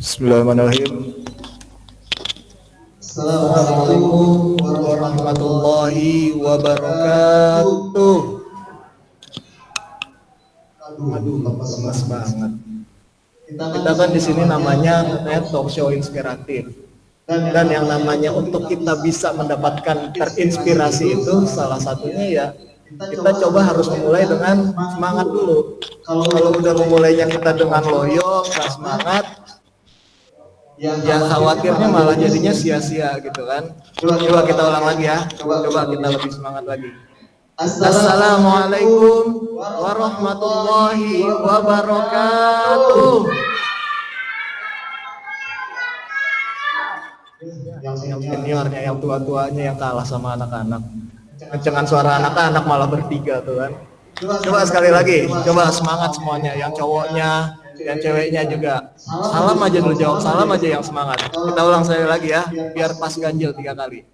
Bismillahirrahmanirrahim. Assalamualaikum warahmatullahi wabarakatuh. Aduh, lemes banget. Kita kan di sini namanya talk show inspiratif. Dan yang namanya untuk kita bisa mendapatkan terinspirasi itu salah satunya ya kita coba harus memulai dengan semangat dulu. Kalau udah memulainya kita dengan loyo, nggak semangat, ya khawatirnya malah jadinya sia-sia gitu kan. Coba kita ulang lagi ya. Coba kita lebih semangat lagi. Assalamualaikum warahmatullahi wabarakatuh. Yang seniornya, yang tua-tuanya yang kalah sama anak-anak. Kencengan suara anak-anak malah bertiga tuh kan. Coba sekali lagi, coba semangat semuanya. Yang cowoknya, yang ceweknya juga. Salam aja dulu, jawab salam aja yang semangat. Kita ulang sekali lagi ya, biar pas ganjil 3 kali.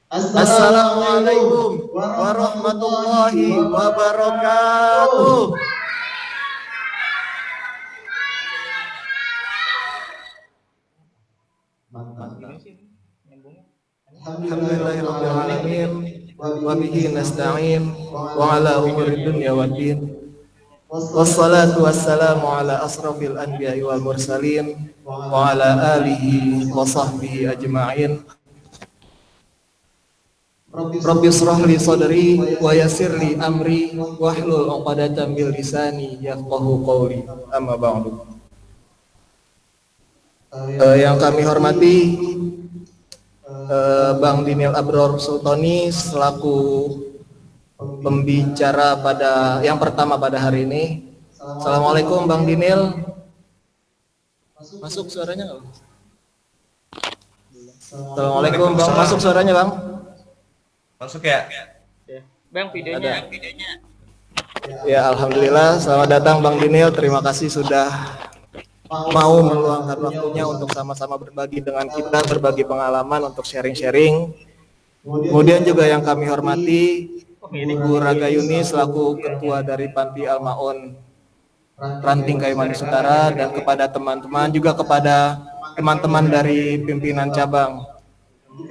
Assalamualaikum warahmatullahi wabarakatuh. Alhamdulillahirrahmanirrahim. Wa bihi nasta'in wa ala umuri dunya waddin. Wassalatu wassalamu ala asrafil anbiya'i wal mursalin wa ala alihi wa sahbihi ajma'in. Rabbi shrah li sadri wa yassir li amri wahlul 'uqdatam min lisani yafqahu qawli. Amma ba'du. Yang kami hormati Bang Dinil Abror Sultoni selaku pembicara pada yang pertama pada hari ini. Assalamualaikum Bang Dinil. Masuk suaranya nggak? Assalamualaikum Bang. Masuk suaranya Bang. Masuk ya? Bang, videonya. Ya, alhamdulillah. Selamat datang Bang Dinil. Terima kasih sudah mau meluangkan waktunya untuk sama-sama berbagi dengan kita, berbagi pengalaman untuk sharing-sharing. Kemudian juga yang kami hormati Ibu Raga Yuni selaku ketua dari Panti Al-Maun Ranting Kayu Manis Utara, dan kepada teman-teman juga kepada teman-teman dari pimpinan cabang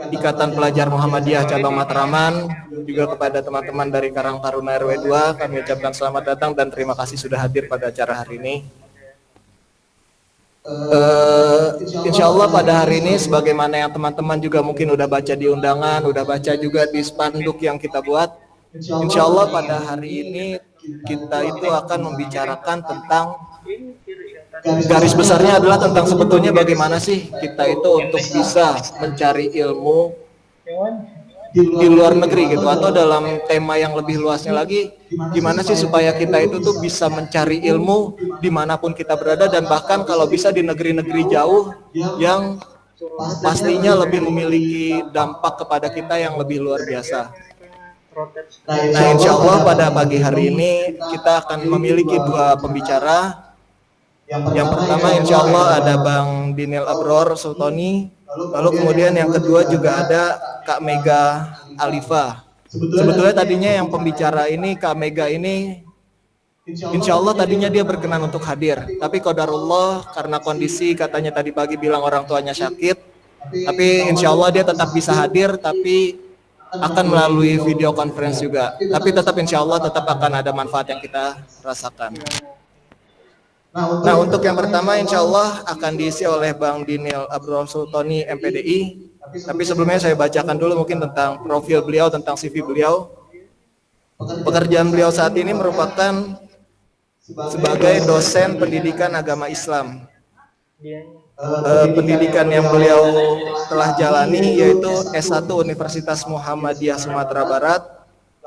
Ikatan Pelajar Muhammadiyah cabang Matraman, juga kepada teman-teman dari Karang Taruna RW 2, kami ucapkan selamat datang dan terima kasih sudah hadir pada acara hari ini. Insya Allah pada hari ini sebagaimana yang teman-teman juga mungkin udah baca di undangan, udah baca juga di spanduk yang kita buat, insya Allah pada hari ini kita itu akan membicarakan tentang garis besarnya adalah tentang sebetulnya bagaimana sih kita itu untuk bisa mencari ilmu di luar negeri gitu, atau dalam tema yang lebih luasnya lagi, gimana sih supaya kita itu tuh bisa mencari ilmu dimanapun kita berada, dan bahkan kalau bisa di negeri-negeri jauh yang pastinya lebih memiliki dampak kepada kita yang lebih luar biasa. Nah, insya Allah pada pagi hari ini kita akan memiliki 2 pembicara. Yang pertama insya Allah ada Bang Dinil Abror Sultoni, lalu kemudian yang kedua juga ada Kak Mega Alifa. Sebetulnya tadinya yang pembicara ini, Kak Mega ini, insya Allah tadinya dia berkenan untuk hadir, tapi qadarullah karena kondisi katanya tadi pagi bilang orang tuanya sakit, tapi insya Allah dia tetap bisa hadir, tapi akan melalui video conference juga. Tapi tetap insya Allah tetap akan ada manfaat yang kita rasakan. Nah, untuk yang pertama insya Allah akan diisi oleh Bang Dinil Abror Sultoni MPDI. Tapi sebelumnya saya bacakan dulu mungkin tentang profil beliau, tentang CV beliau. Pekerjaan beliau saat ini merupakan sebagai dosen pendidikan agama Islam. Pendidikan yang beliau telah jalani yaitu S1 Universitas Muhammadiyah Sumatera Barat,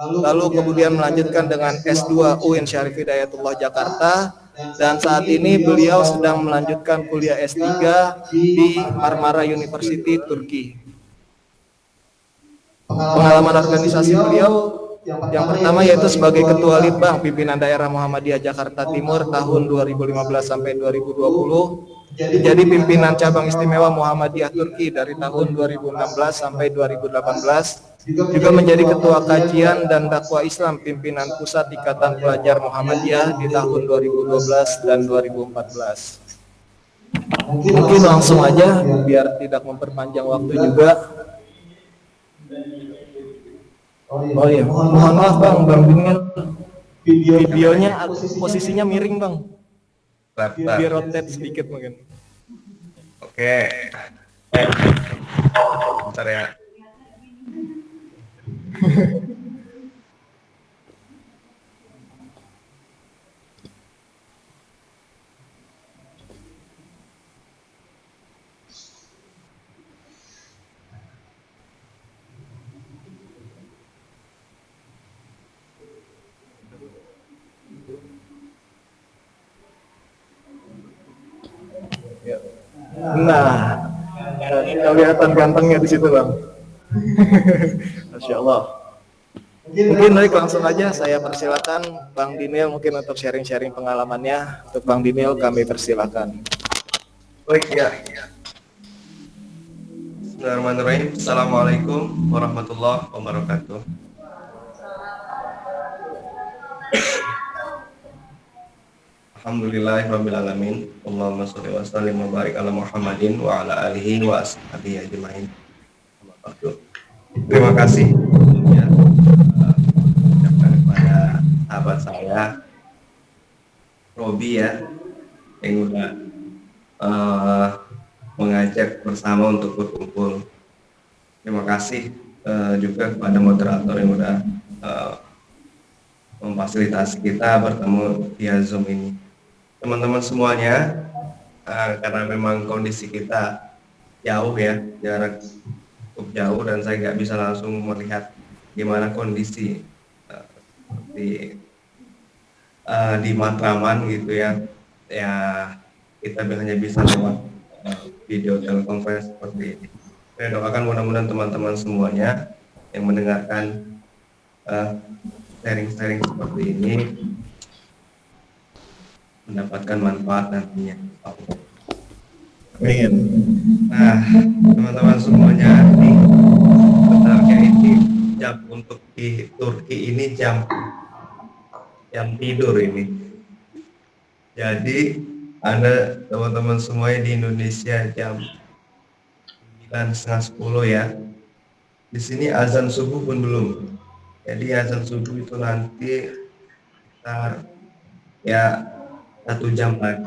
lalu kemudian melanjutkan dengan S2 UIN Syarif Hidayatullah Jakarta, dan saat ini beliau sedang melanjutkan kuliah S3 di Marmara University Turki. Pengalaman organisasi beliau yang pertama yaitu sebagai Ketua Litbang Pimpinan Daerah Muhammadiyah Jakarta Timur tahun 2015 sampai 2020, jadi pimpinan cabang istimewa Muhammadiyah Turki dari tahun 2016 sampai 2018, juga menjadi ketua kajian dan dakwah Islam pimpinan pusat Ikatan Pelajar Muhammadiyah di tahun 2012 dan 2014. Mungkin langsung aja biar tidak memperpanjang waktu juga. Oh iya, mohon maaf Bang Daniel, videonya posisinya miring Bang, Bentar. biar rotate sedikit mungkin. Oke. Bentar ya. Nah, kelihatan gantengnya di situ Bang. Masya Allah. Mungkin baik langsung aja saya persilakan Bang Dinil mungkin untuk sharing-sharing pengalamannya. Untuk Bang Dinil kami persilakan. Baik ya. Bismillahirrahmanirrahim. Assalamualaikum warahmatullahi wabarakatuh. Alhamdulillahirrabbilalamin. Allahumma sholli wa sallim wa barik ala Muhammadin wa ala alihi wa ashabihi ajmain. Terima kasih ya, ucapkan kepada sahabat saya Robi ya yang udah mengajak bersama untuk berkumpul. Terima kasih juga kepada moderator yang udah memfasilitasi kita bertemu via Zoom ini. Teman-teman semuanya, karena memang kondisi kita jauh ya, jarak cukup jauh dan saya nggak bisa langsung melihat gimana kondisi seperti di Matraman gitu ya. Ya kita hanya bisa lewat video telekonferensi seperti ini. Saya doakan mudah-mudahan teman-teman semuanya yang mendengarkan sharing-sharing seperti ini mendapatkan manfaat nantinya. Amin. Nah, teman-teman semuanya, ini sebenarnya ini jam untuk di Turki ini jam tidur ini. Jadi ada teman-teman semuanya di Indonesia jam 9:30 ya. Di sini azan subuh pun belum. Jadi azan subuh itu nanti sekitar ya 1 jam lagi.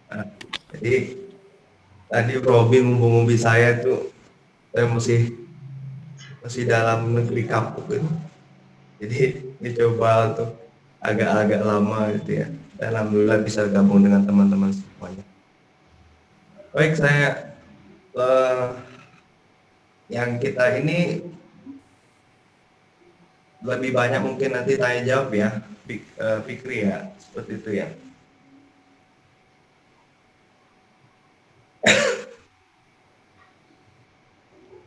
Nah, jadi tadi Robi ngumpi saya tuh saya masih dalam negeri kapuk gitu. Jadi dicoba untuk agak-agak lama gitu ya. Dan alhamdulillah bisa gabung dengan teman-teman semuanya. Baik, saya yang kita ini lebih banyak mungkin nanti tanya jawab ya, Fikri ya, seperti itu ya.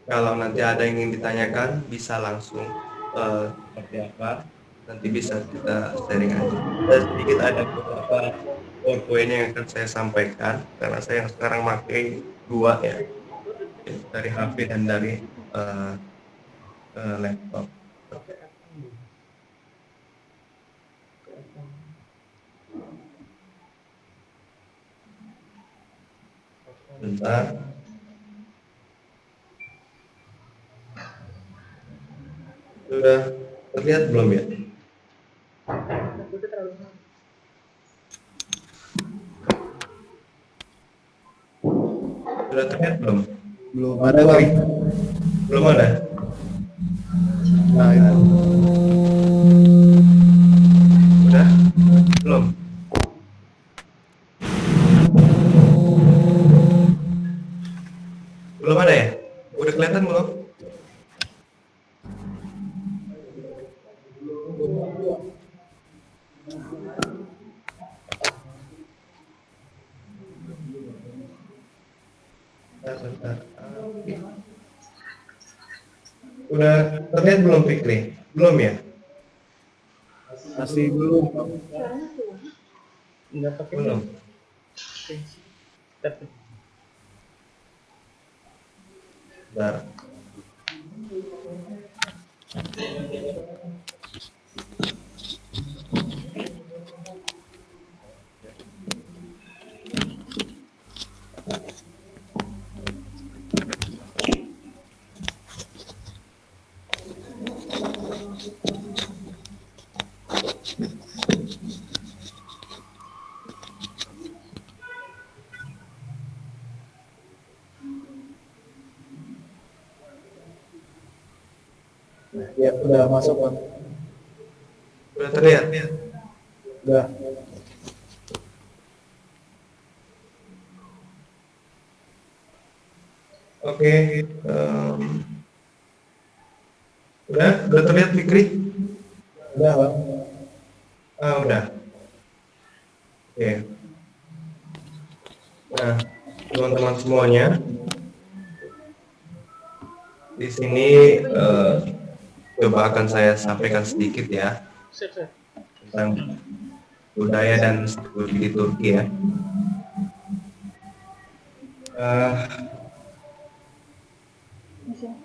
Kalau nanti ada yang ingin ditanyakan bisa langsung seperti apa, nanti bisa kita sharing aja. Dan sedikit ada beberapa poin yang akan saya sampaikan karena saya yang sekarang pakai dua ya, dari HP dan dari laptop. Bentar. Sudah terlihat belum ya? Sudah terlihat belum? Belum ada Bang. Belum ada. Nah, itu. Udah? Belum? Belum ada ya? Udah kelihatan belum? Bentar. Udah terlihat belum Fikri? Belum ya? Masih belum. Nggak pakai Belum. Bentar. Ya, udah masuk Bang. Udah terlihat? Udah. Oke. Udah terlihat Fikri? Udah Bang. Udah. Oke. Nah, teman-teman semuanya, di sini coba akan saya sampaikan sedikit ya Sip. tentang budaya dan studi di Turki ya.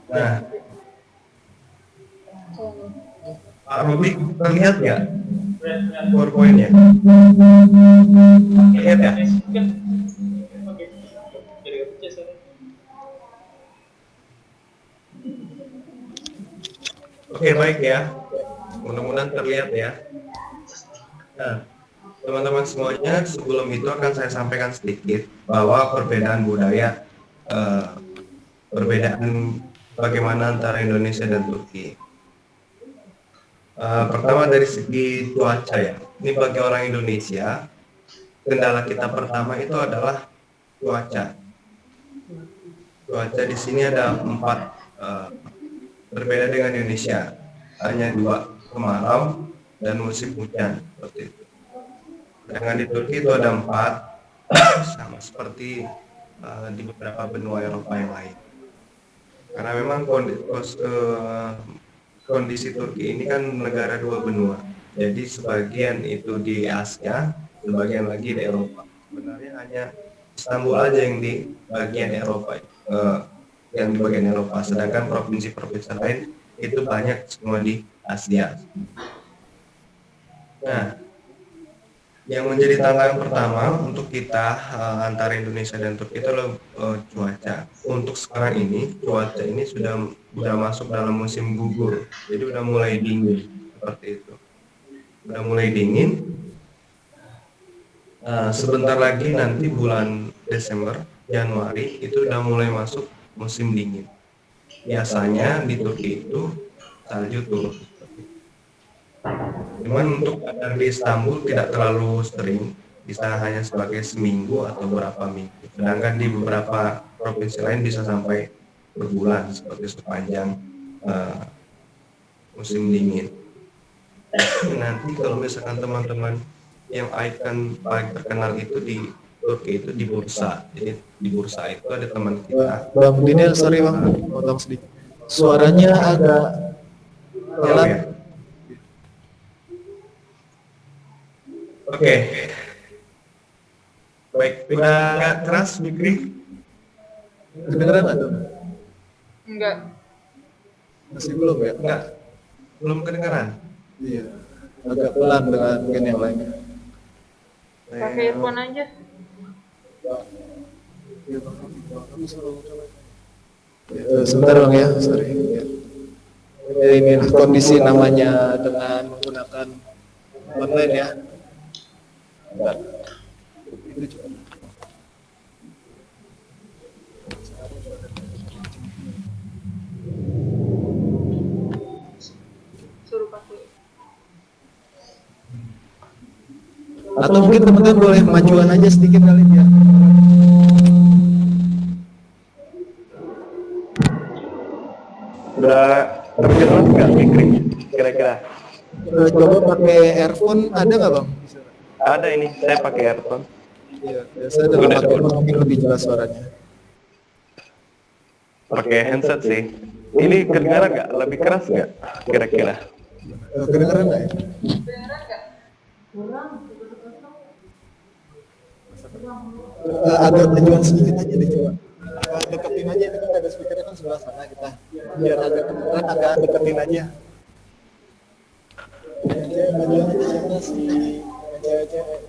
Nah, Pak Rubik terlihat nggak PowerPoint-nya? Terlihat ya? Oke, baik ya. Mudah-mudahan terlihat ya. Nah, teman-teman semuanya, sebelum itu akan saya sampaikan sedikit bahwa perbedaan budaya, perbedaan bagaimana antara Indonesia dan Turki. Pertama dari segi cuaca ya. Ini bagi orang Indonesia, kendala kita pertama itu adalah cuaca. Cuaca di sini ada 4, berbeda dengan Indonesia. Hanya 2, kemarau dan musim hujan seperti itu. Sedangkan di Turki itu ada 4, sama seperti di beberapa benua Eropa yang lain. Karena memang kondisi Turki ini kan negara 2 benua. Jadi sebagian itu di Asia, sebagian lagi di Eropa. Sebenarnya hanya Istanbul aja yang di bagian Eropa, sedangkan provinsi-provinsi lain itu banyak semua di Asia. Nah, yang menjadi tantangan pertama untuk kita antara Indonesia dan Turki itu adalah cuaca. Untuk sekarang ini cuaca ini sudah masuk dalam musim gugur, jadi udah mulai dingin seperti itu. Udah mulai dingin. Sebentar lagi nanti bulan Desember, Januari itu udah mulai masuk musim dingin. Biasanya di Turki itu salju turun. Cuman untuk di Istanbul tidak terlalu sering, bisa hanya sebagai seminggu atau beberapa minggu. Sedangkan di beberapa provinsi lain bisa sampai berbulan seperti sepanjang musim dingin. Nanti kalau misalkan teman-teman yang ikon paling terkenal itu di Turki itu di Bursa. Jadi di Bursa itu ada teman kita. Bang Dinel, sorry Bang, potong sedikit. Suaranya agak pelan. Ya. Oke. Baik, udah keras Fikri? Kedengeran nggak tuh? Enggak. Masih belum ya? Enggak. Belum kedengaran. Iya. Agak pelan dengan mungkin yang lainnya. Pakai earphone aja. Sebentar Bang ya, sorry. Ya. Ini kondisi namanya dengan menggunakan online ya. Bentar. Itu coba. Suruh pakai. Atau mungkin teman-teman boleh majuan aja sedikit kali ya. Udah terjelas nggak Fikri? Kira-kira? Coba pakai earphone, ada nggak Bang? Ada ini, saya pakai earphone. Iya, biasa dalam pakai earphone mungkin lebih jelas suaranya. Pakai handset sih. Ini kedengaran nggak? Lebih keras nggak? Kira-kira? Kedengeran nggak ya? Agak majuan sedikit aja deh coba. Deketin aja, itu kan ada speakernya kan sebelah sana kita. Biar agak kedengeran, agak deketin aja. Majuan aja siapa si cewek-cewek.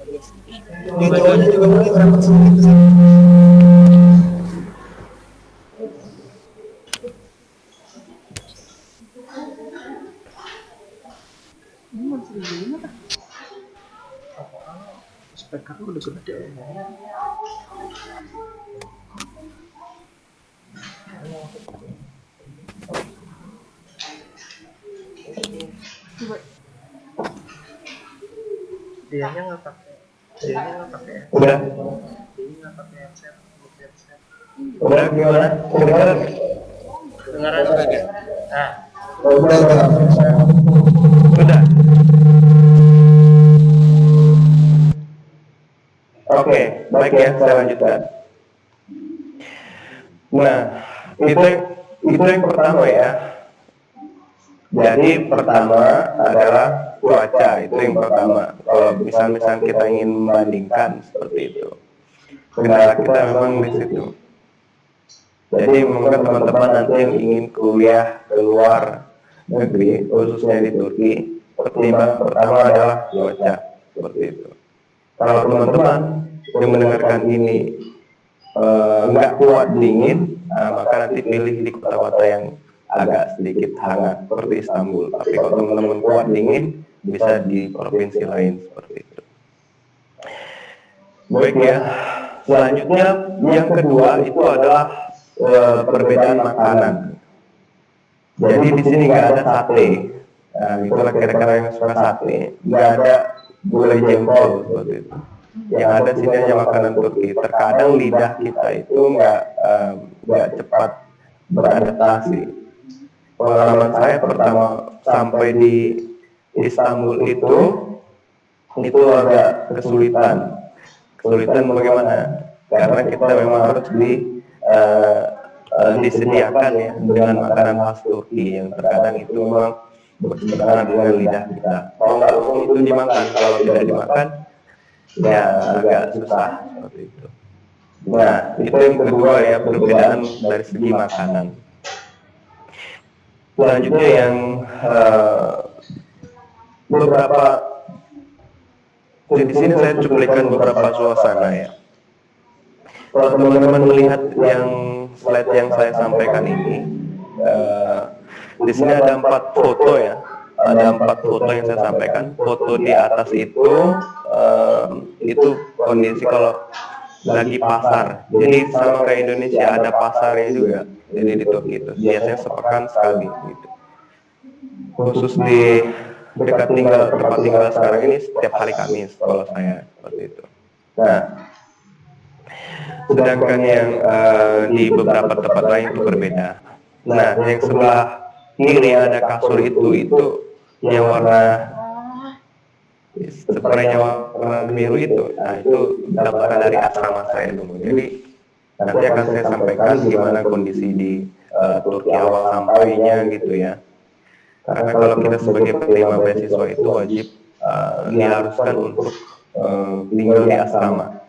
Yang cowoknya juga boleh rapat sedikit ke sini. Speakernya udah gede. Dianya nggak pakai Udah, headset. udah gimana? Kedengaran nggak? Dengaran nah Udah. Oke, baik ya, saya lanjutkan. Nah, itu yang pertama ya. Jadi pertama adalah cuaca, itu yang pertama. Kalau misal kita ingin membandingkan seperti itu, kendala kita memang di situ. Jadi mungkin teman-teman nanti yang ingin kuliah ke luar negeri, khususnya di Turki, pertimbangan pertama adalah cuaca, seperti itu. Kalau teman-teman yang mendengarkan ini nggak kuat dingin, maka nanti pilih di kota-kota yang agak sedikit hangat seperti Istanbul. Tapi kalau teman-teman kuat dingin, bisa di provinsi lain seperti itu. Baik ya. Selanjutnya yang kedua itu adalah perbedaan makanan. Jadi di sini nggak ada sate. Itulah kira-kira yang suka sate. Nggak ada gulai jengkol seperti itu. Yang ada sini hanya makanan Turki. Terkadang lidah kita itu nggak cepat beradaptasi. Pengalaman saya pertama sampai di Istanbul itu agak kesulitan. Kesulitan bagaimana? Karena kita memang harus disediakan ya dengan makanan khas Turki yang terkadang itu memang bertentangan dengan lidah kita. Kalau nggak itu dimakan, kalau tidak dimakan ya agak susah seperti itu. Nah, itu yang kedua ya, perbedaan dari segi makanan. Selanjutnya yang beberapa di sini saya cuplikan beberapa suasana ya. Kalau teman-teman melihat yang slide yang saya sampaikan ini, di sini ada 4 foto ya. Ada 4 foto yang saya sampaikan. Foto di atas itu kondisi kalau lagi pasar. Jadi sama kayak Indonesia ada pasarnya juga. Jadi di Turki itu biasanya sepekan sekali gitu. Khusus di tempat tinggal sekarang ini setiap hari Kamis kalau saya seperti itu. Nah, sedangkan yang di beberapa tempat lain itu berbeda. Nah, yang sebelah kiri ada kasur itu yang warna spraynya warna biru itu. Nah, itu gambaran dari asrama saya dulu. Jadi nanti akan saya sampaikan gimana kondisi di Turki awal sampainya gitu ya. Karena kalau kita sebagai penerima beasiswa itu wajib diharuskan untuk tinggal di asrama.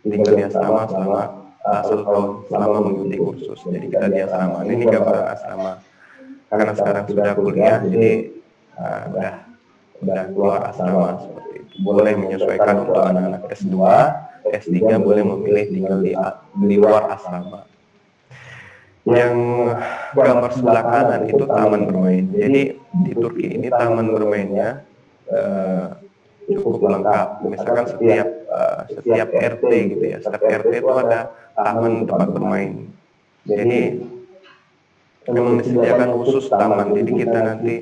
Tinggal di asrama selama 1 tahun selama mengikuti kursus. Jadi kita di asrama. Ini gambaran asrama. Karena sekarang sudah kuliah, jadi udah keluar asrama seperti itu. Boleh menyesuaikan untuk anak-anak S2, S3 boleh memilih tinggal di luar asrama. Yang gambar sebelah kanan itu taman bermain. Jadi di Turki ini taman bermainnya cukup lengkap. Misalkan setiap RT gitu ya, setiap RT itu ada taman tempat bermain. Jadi memang disediakan khusus taman. Jadi kita nanti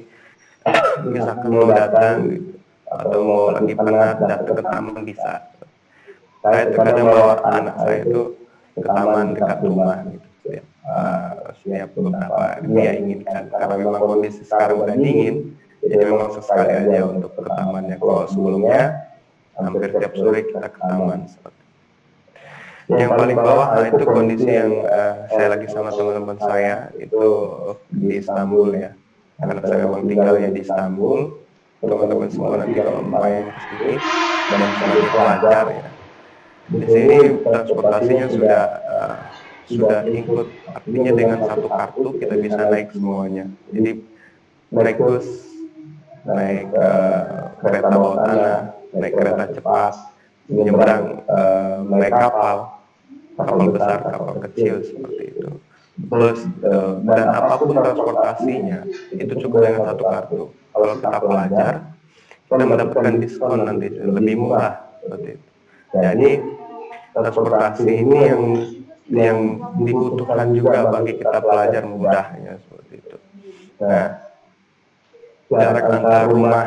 misalkan mau datang gitu, atau mau lagi penat datang ke taman bisa. Saya terkadang bawa anak saya itu ke taman dekat rumah gitu. Setiap beberapa dia inginkan karena memang kondisi sekarang udah dingin, jadi memang sesekali aja untuk ke tamannya. Kalau sebelumnya hampir tiap sore kita ke taman. Yang paling bawah, nah itu kondisi yang saya lagi sama teman-teman saya itu di Istanbul ya. Karena saya memang tinggalnya di Istanbul. Teman-teman semua nanti kalau main ke sini dan sebagai pelajar ya. Di sini transportasinya sudah include, artinya dengan satu kartu kita bisa naik semuanya. Jadi naik bus, naik kereta bawah tanah, naik kereta cepat, menyeberang, naik kapal besar, kapal kecil seperti itu. Plus dan apapun transportasinya itu cukup dengan satu kartu. Kalau kita pelajar, kita mendapatkan diskon nanti lebih murah seperti itu. Jadi transportasi ini yang dibutuhkan juga bagi kita pelajar mudahnya seperti itu. Nah, jarak antara rumah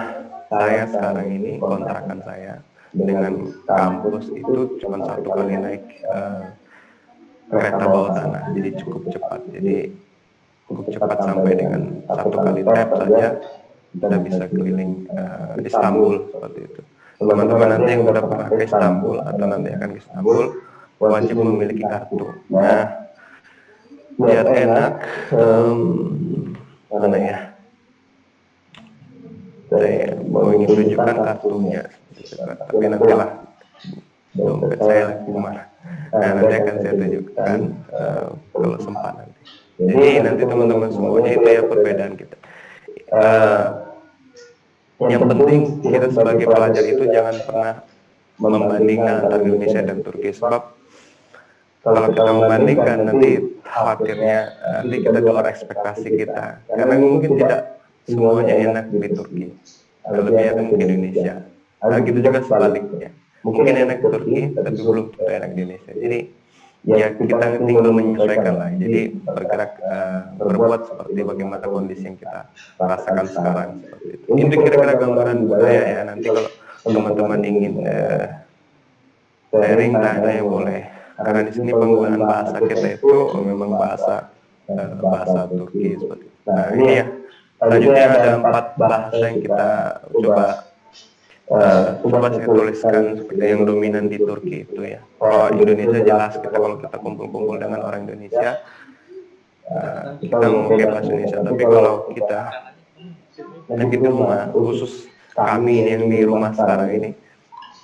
saya sekarang ini kontrakan saya dengan kampus itu cuma 1 kali naik kereta bawah tanah, jadi cukup cepat. Jadi cukup cepat sampai dengan 1 kali tap saja kita bisa keliling Istanbul seperti itu. Teman-teman nanti yang udah pernah ke Istanbul atau nanti akan ke Istanbul wajib memiliki kartu. Nah, biar enak, mana ya? Saya mau ingin tunjukkan kartunya, tapi nantilah dompet saya lagi kemana. Nah, nanti akan saya tunjukkan kalau sempat nanti. Jadi nanti teman-teman semuanya itu ya perbedaan kita. Yang penting kita sebagai pelajar itu jangan pernah membandingkan antara Indonesia dan Turki, sebab kalau kita membandingkan nanti khawatirnya nanti kita di luar ekspektasi kita, karena mungkin tidak semuanya enak di Turki, lebih enak di Indonesia. Nah, gitu juga sebaliknya, mungkin enak di Turki tapi belum tentu enak di Indonesia. Jadi ya kita tinggal menyesuaikan lah. Jadi bergerak berbuat seperti bagaimana kondisi yang kita rasakan sekarang seperti itu. Ini kira-kira gambaran budaya ya. Nanti kalau teman-teman ingin sharing tanya boleh. Karena di sini penggunaan bahasa kita itu memang bahasa Turki seperti itu. Nah ini ya. Selanjutnya ada 4 bahasa yang kita coba saya tuliskan seperti yang dominan di Turki itu ya. Kalau Indonesia jelas kita kalau kita kumpul-kumpul dengan orang Indonesia kita memakai bahasa Indonesia. Tapi kalau kita yang di rumah, khusus kami ini yang di rumah sekarang ini,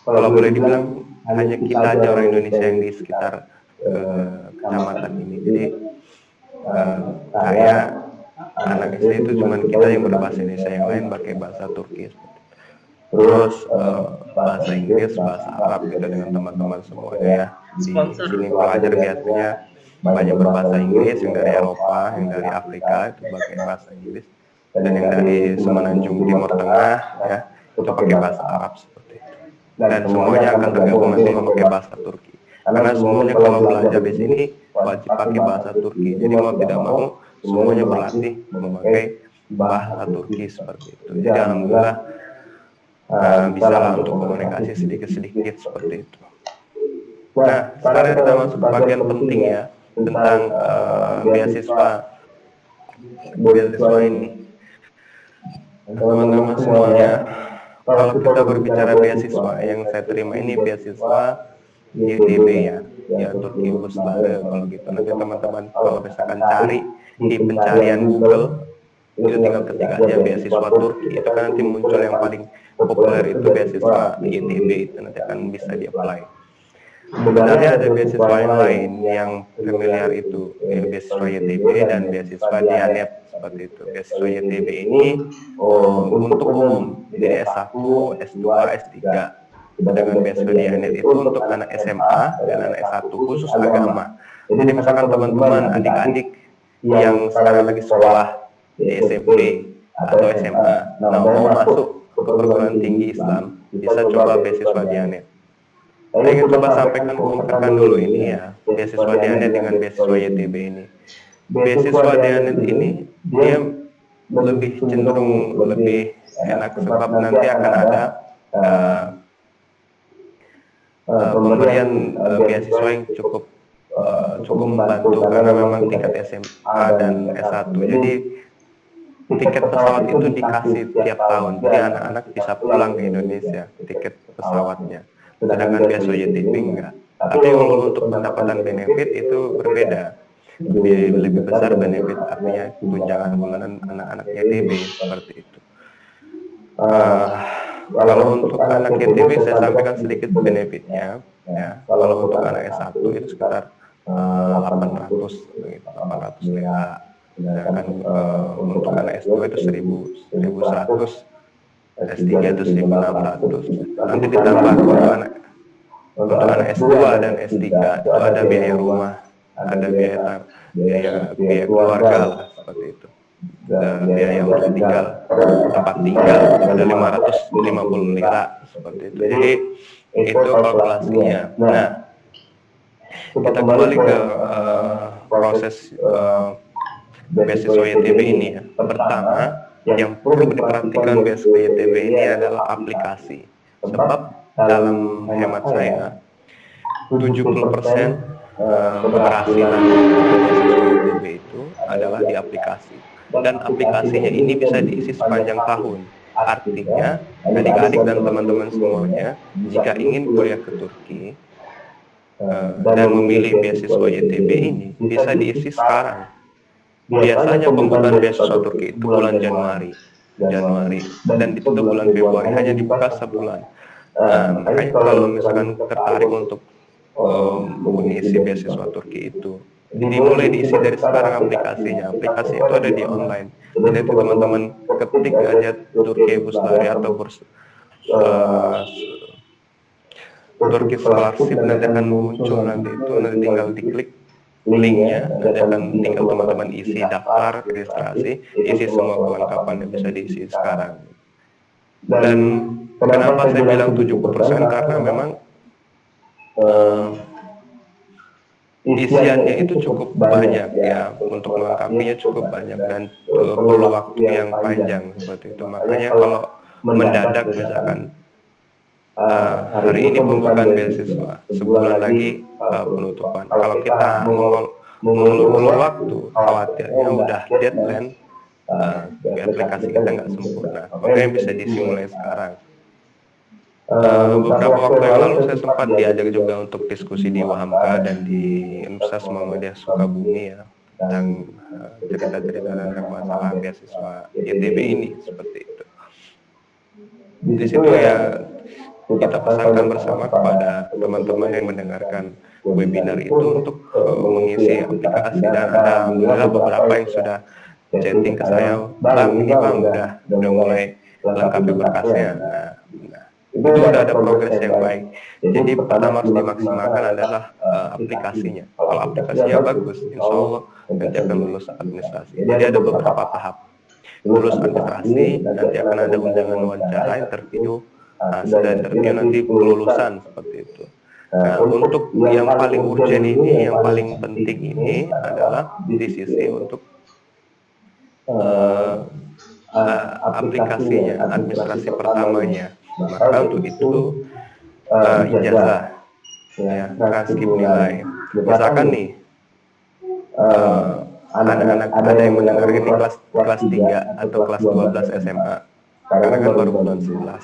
kalau boleh dibilang hanya kita aja orang Indonesia yang di sekitar kecamatan ini. Jadi saya anak SD itu cuma kita yang berbahasa Indonesia, yang lain pakai bahasa Turki. Terus bahasa Inggris, bahasa Arab kita dengan teman-teman semuanya ya. Di sini pelajar biasanya banyak berbahasa Inggris, yang dari Eropa, yang dari Afrika itu pakai bahasa Inggris, dan yang dari semenanjung Timur Tengah ya itu pakai bahasa Arab seperti itu. Dan semuanya akan tergabung nanti memakai bahasa Turki. Karena semuanya kalau belajar di sini wajib pakai bahasa Turki. Jadi mau tidak mau semuanya berlatih memakai bahasa Turki seperti itu. Jadi alhamdulillah bisa lah untuk komunikasi sedikit-sedikit seperti itu. Nah, sekarang kita masuk ke bagian penting ya tentang beasiswa ini. Teman-teman semuanya, kalau kita berbicara beasiswa yang saya terima ini beasiswa YTB ya Turki Bosbare kalau gitu. Nanti teman-teman kalau misalkan cari di pencarian Google itu tinggal ketik aja beasiswa Turki, itu kan nanti muncul yang paling populer itu beasiswa YTB, itu nanti akan bisa di-apply. Sebenarnya ada beasiswa yang lain yang familiar itu beasiswa YTB dan beasiswa Diyanet seperti itu. Beasiswa YTB ini untuk umum, jadi S1, S2, S3. Sedangkan beasiswa Diyanet itu untuk anak SMA dan anak S1 khusus agama. Jadi misalkan teman-teman adik-adik yang sekarang lagi sekolah di SMP atau SMA, nah mau masuk ke perguruan tinggi Islam, bisa coba beasiswa Diyanet. Saya ingin coba sampaikan dulu ini ya, beasiswa Diyanet dengan beasiswa YTB ini. Beasiswa Diyanet ini dia lebih cenderung lebih enak sebab nanti akan ada pemberian beasiswa yang cukup membantu karena memang tingkat SMA dan S1. Jadi tiket pesawat itu dikasih tiap tahun, jadi anak-anak bisa pulang ke Indonesia tiket pesawatnya. Sedangkan beasiswa YTB enggak. Tapi untuk pendapatan benefit itu berbeda, lebih besar benefit, artinya tunjangan bulanan anak-anak YTB seperti itu. Kalau untuk anak YTB saya sampaikan sedikit benefitnya. Ya, kalau untuk anak S1 itu sekitar 800 lira. Sedangkan untuk anak S2 itu 1100, S3 itu 1600. Nanti ditambah untuk anak S2 dan S3 itu ada biaya rumah, ada biaya keluarga lah seperti itu. Biaya untuk tempat tinggal ada 550 lira seperti itu. Jadi itu kalkulasinya. Nah, kita kembali ke proses beasiswa YTB ini ya. Pertama, yang perlu diperhatikan beasiswa YTB ini adalah aplikasi. Sebab dalam hemat saya 70% keberhasilan beasiswa YTB itu adalah di aplikasi. Dan aplikasinya ini bisa diisi sepanjang tahun. Artinya, adik-adik dan teman-teman semuanya, jika ingin kuliah ke Turki dan memilih beasiswa YTB ini, bisa diisi sekarang. Biasanya pembukaan beasiswa Turki itu bulan Januari, dan ditutup bulan Februari, hanya dibuka sebulan. Makanya kalau misalkan tertarik untuk mengisi beasiswa Turki itu, dimulai diisi dari sekarang aplikasinya. Aplikasi itu ada di online. Jadi teman-teman ketik aja Turki Buslari atau Turki Scholarship, nanti akan muncul, nanti tinggal diklik linknya, nanti akan tinggal teman-teman isi daftar registrasi, isi semua kelengkapan yang bisa diisi sekarang. Dan kenapa saya bilang 70%? Karena memang isiannya itu cukup banyak ya, untuk melengkapinya cukup banyak dan perlu waktu yang panjang seperti itu. Makanya kalau mendadak misalkan hari ini pembukaan beasiswa, sebulan lagi penutupan. Kalau kita mengulur waktu, khawatirnya udah deadline, aplikasi kita nggak sempurna. Makanya bisa disimulasi sekarang. Beberapa waktu yang lalu saya sempat diajak juga untuk diskusi di Wahamka dan di Universitas Muhammadiyah Sukabumi ya, tentang cerita-cerita tentang masalah beasiswa YTB ini seperti itu. Di situ ya kita pesankan bersama kepada teman-teman yang mendengarkan webinar itu untuk mengisi aplikasi, dan ada alhamdulillah beberapa yang sudah chatting ke saya, Bang, ini Bang udah mulai lengkapi berkasnya. Nah, itu udah ada progres yang baik. Jadi pertama harus dimaksimalkan adalah aplikasinya. Kalau aplikasinya bagus, insya Allah nanti akan lulus administrasi. Jadi ada beberapa tahap. Lulus administrasi, nanti akan ada undangan wawancara, interview. Setelah interview nanti kelulusan seperti itu. Nah, untuk yang paling urgent ini, yang paling penting ini adalah di sisi untuk aplikasinya, administrasi pertamanya. Maka untuk itu ijazah, ya, transkrip nilai. Misalkan nih anak-anak ada yang mendengar ini kelas 3 atau kelas 12 SMA, karena kan baru bulan 11.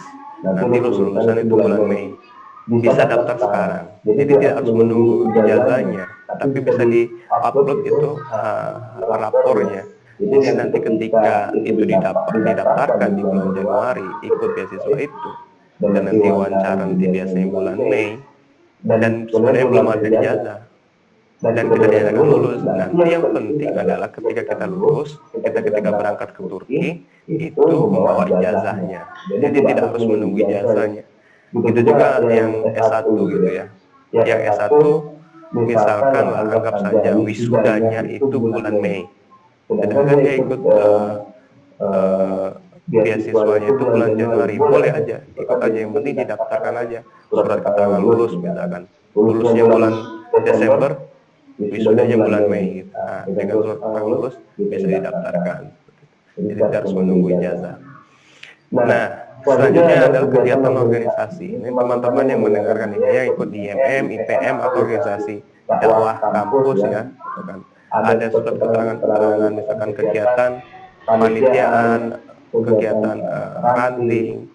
Nanti lulusan itu bulan Mei. Bisa daftar sekarang. Jadi tidak harus menunggu ijazahnya, tapi bisa di-upload itu rapornya. Jadi nanti ketika itu didaftarkan di bulan Januari, ikut beasiswa itu, dan nanti wawancara nanti biasanya bulan Mei, dan sebenarnya belum ada ijazah, dan kita dinyatakan lulus. Nanti yang penting adalah ketika kita lulus, kita ketika berangkat ke Turki, itu membawa ijazahnya. Jadi tidak harus menunggu ijazahnya. Itu juga yang S1 gitu ya. Yang S1 misalkan lah, anggap saja wisudanya itu bulan Mei, sedangkan dia ikut beasiswanya itu bulan Januari, boleh aja, ikut aja, yang penting didaftarkan aja surat keterangan lulus, misalkan lulusnya bulan Desember, wisudanya bulan Mei gitu. Nah, dengan surat keterangan lulus bisa didaftarkan. Jadi tidak harus menunggu ijazah. Nah, selanjutnya adalah kegiatan organisasi. Ini teman-teman yang mendengarkan ini ya, ikut di IMM, IPM atau organisasi dakwah kampus ya, misalkan ada surat keterangan misalkan kegiatan panitiaan, kegiatan ranting,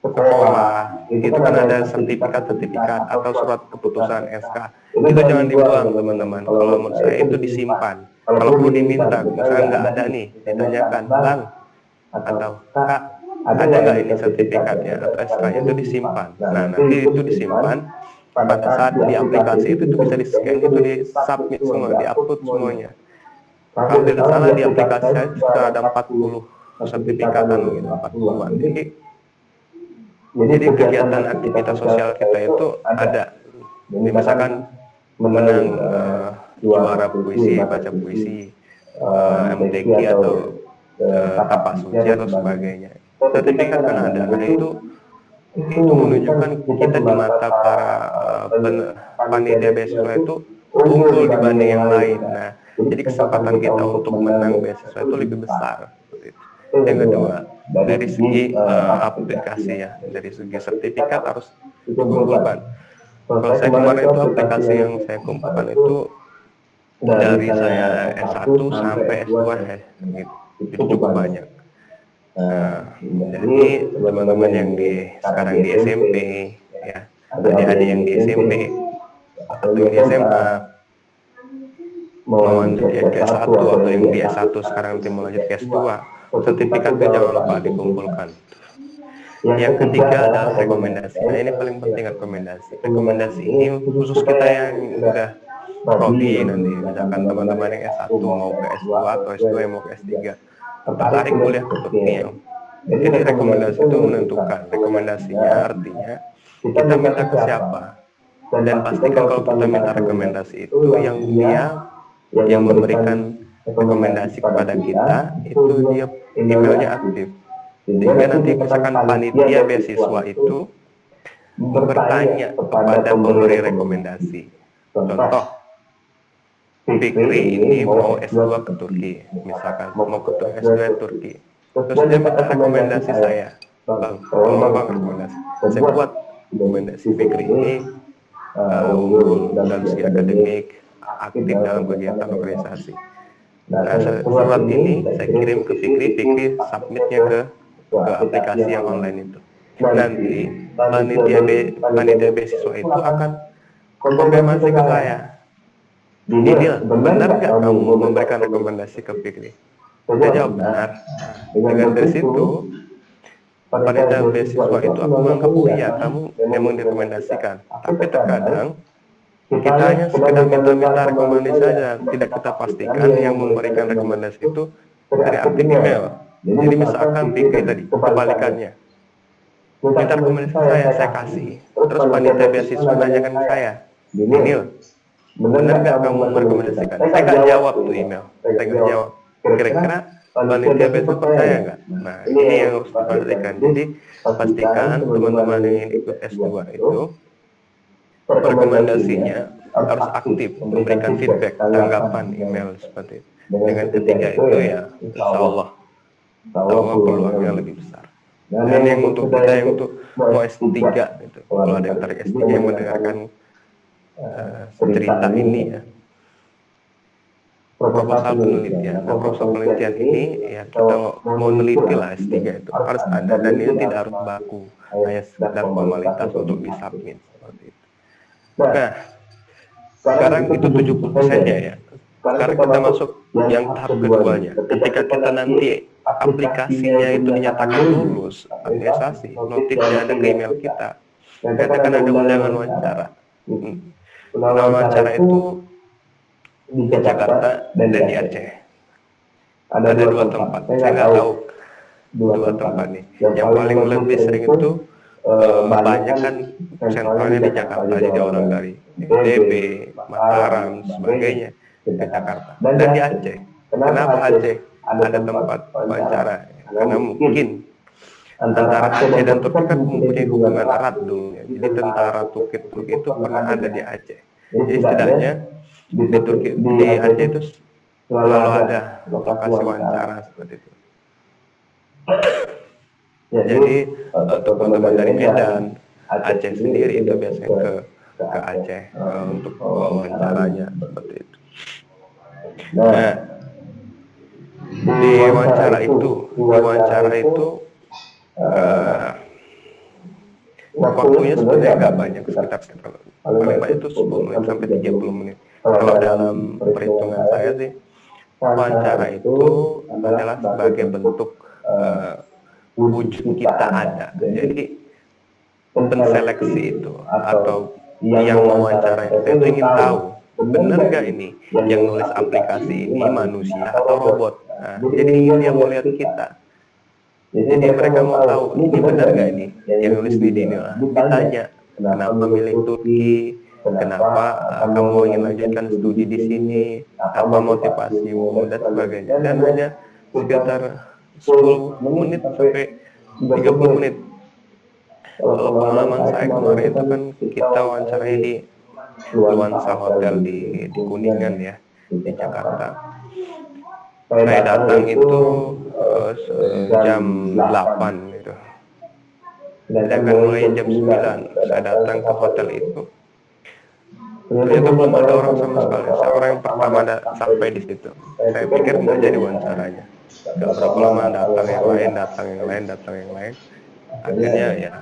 sekolah, itu kan ada sertifikat atau surat keputusan SK. Itu jangan dibuang teman-teman. Kalau menurut saya itu disimpan. Kalau perlu diminta, misalnya nggak ada nih, ditanyakan, Bang atau Kak, ada nggak ini sertifikatnya atau SK-nya, itu disimpan. Nah, nanti itu disimpan pada saat di aplikasi itu bisa di-scan, itu di-submit semua, di-upload semuanya. Kalau tidak salah di aplikasi saya sudah ada 40 sertifikatan gitu, 40-an. Jadi kegiatan aktivitas sosial kita itu ada. Misalkan menang juara puisi, baca puisi, MTQ atau tapak suci atau sebagainya. Sertifikat kan ada. Nah, itu menunjukkan kita di mata para panitia beasiswa itu unggul dibanding yang lain. Nah, jadi kesempatan kita untuk menang beasiswa itu lebih besar. Yang kedua, dari segi aplikasi ya, dari segi sertifikat harus dikumpulkan. Kalau saya kemarin itu aplikasi yang saya kumpulkan itu dari saya S1 sampai S2 ya, gitu. Itu cukup banyak. Jadi teman-teman yang sekarang di SMP ya, adik-adik yang di SMP atau yang di SMA mau lanjut ke S1 atau yang di S1 sekarang nanti mau lanjut ke S2, sertifikatnya jangan lupa dikumpulkan. Yang ketiga adalah rekomendasi. Nah, ini paling penting rekomendasi. Rekomendasi ini khusus kita yang udah prodi nanti, misalkan teman-teman yang S1 mau ke S2 atau S2 yang mau ke S3 tertarik kuliah ke Turki ya. Jadi rekomendasi itu menentukan. Rekomendasinya artinya kita minta ke siapa, dan pastikan kalau kita minta rekomendasi itu yang memberikan rekomendasi kepada kita itu dia emailnya aktif, sehingga nanti misalkan panitia beasiswa itu bertanya kepada pemberi rekomendasi. Contoh, Fikri ini mau S2 ke Turki, misalkan mau ke S2 Turki, terus dia minta rekomendasi saya, bang, tolong bang rekomendasi, saya buat rekomendasi Fikri ini unggul dalam segi akademik, aktif dalam kegiatan organisasi. Nah, surat ini saya kirim ke Fikri, Fikri submitnya ke aplikasi yang online itu. Nanti panitia beasiswa itu akan konfirmasi ke saya. Daniel, benar nggak kamu memberikan rekomendasi ke Fikri? Saya jawab benar. Dengan dari situ, panitia beasiswa itu aku menganggap, oh iya, kamu memang direkomendasikan. Tapi terkadang kita hanya sekedar minta rekomendasi saja, tidak kita pastikan yang memberikan rekomendasi itu dari aktif email. Jadi misalkan Fikri tadi, kebalikannya, minta rekomendasi saya kasih. Terus panitia beasiswa nanyakan ke saya, Daniel, benar nggak kamu merekomendasikan? Saya nggak jawab tuh email, saya nggak jawab. Kira-kira panitia beasiswa percaya nggak? Nah, ini yang harus dipastikan. Jadi pastikan teman-teman yang ingin ikut S2 itu rekomendasinya harus aktif, memberikan feedback, tanggapan email seperti itu. Dengan ketiga itu ya, insya Allah peluangnya lebih besar. Dan yang untuk kita yang untuk mau S3 itu, kalau ada yang tarik S3 yang mendengarkan cerita ini ya, proposal penelitian. Nah, proposal penelitian ini ya kita mau meneliti lah S3 itu harus ada, dan itu tidak harus baku, hanya sekedar formalitas untuk disubmit seperti itu. Nah, sekarang itu 70%-nya ya. Sekarang kita masuk yang tahap keduanya. Ketika kita nanti aplikasinya itu dinyatakan lulus administrasi, notifnya ada ke email kita, katakan ada undangan wawancara. Undangan wawancara itu di Jakarta dan di Aceh. Ada 2 tempat, saya nggak tahu 2 tempat nih. Yang paling lebih sering itu banyak kan sentralnya di Jakarta, jadi orang dari NTB, Mataram, sebagainya ke Jakarta. Dan di Aceh. Kenapa Aceh ada tempat wawancara? Karena mungkin antara Aceh dan Turki kan mempunyai hubungan erat dulu. Jadi tentara Turki itu pernah ada di Aceh. Jadi setidaknya di Turki, di Aceh itu selalu ada lokasi wawancara seperti itu. Jadi untuk teman-teman dari Medan, Aceh sendiri itu biasanya ke Aceh untuk wawancaranya seperti itu. Nah, di wawancara itu waktunya sebenarnya nggak banyak, sekitar paling banyak itu 10 menit sampai 30 menit. Kalau dalam perhitungan saya sih, wawancara itu adalah sebagai bentuk wujud kita ada. Jadi penseleksi itu atau yang mewawancara kita itu ingin tahu benar nggak ini yang nulis aplikasi ini manusia atau robot. Nah, jadi dia mau lihat kita. Jadi mereka mau tahu ini benar nggak ini yang nulis di sini. Nah, ditanya kenapa milih Turki, kenapa kamu ingin lanjutkan studi di sini, apa motivasimu dan sebagainya. Dan hanya sekitar 10 menit sampai 30 menit. Kalau pengalaman saya kemarin itu kan kita wawancarai di Nuansa Hotel di Kuningan ya, di Jakarta. Saya datang itu jam 8 gitu. Sedangkan mulai jam 9 saya datang ke hotel itu. Ternyata belum ada orang sama sekali. Saya orang yang pertama sampai di situ. Saya pikir nggak jadi wawancaranya. Gak berapa lama datang yang lain, datang yang lain, datang yang lain. Akhirnya ya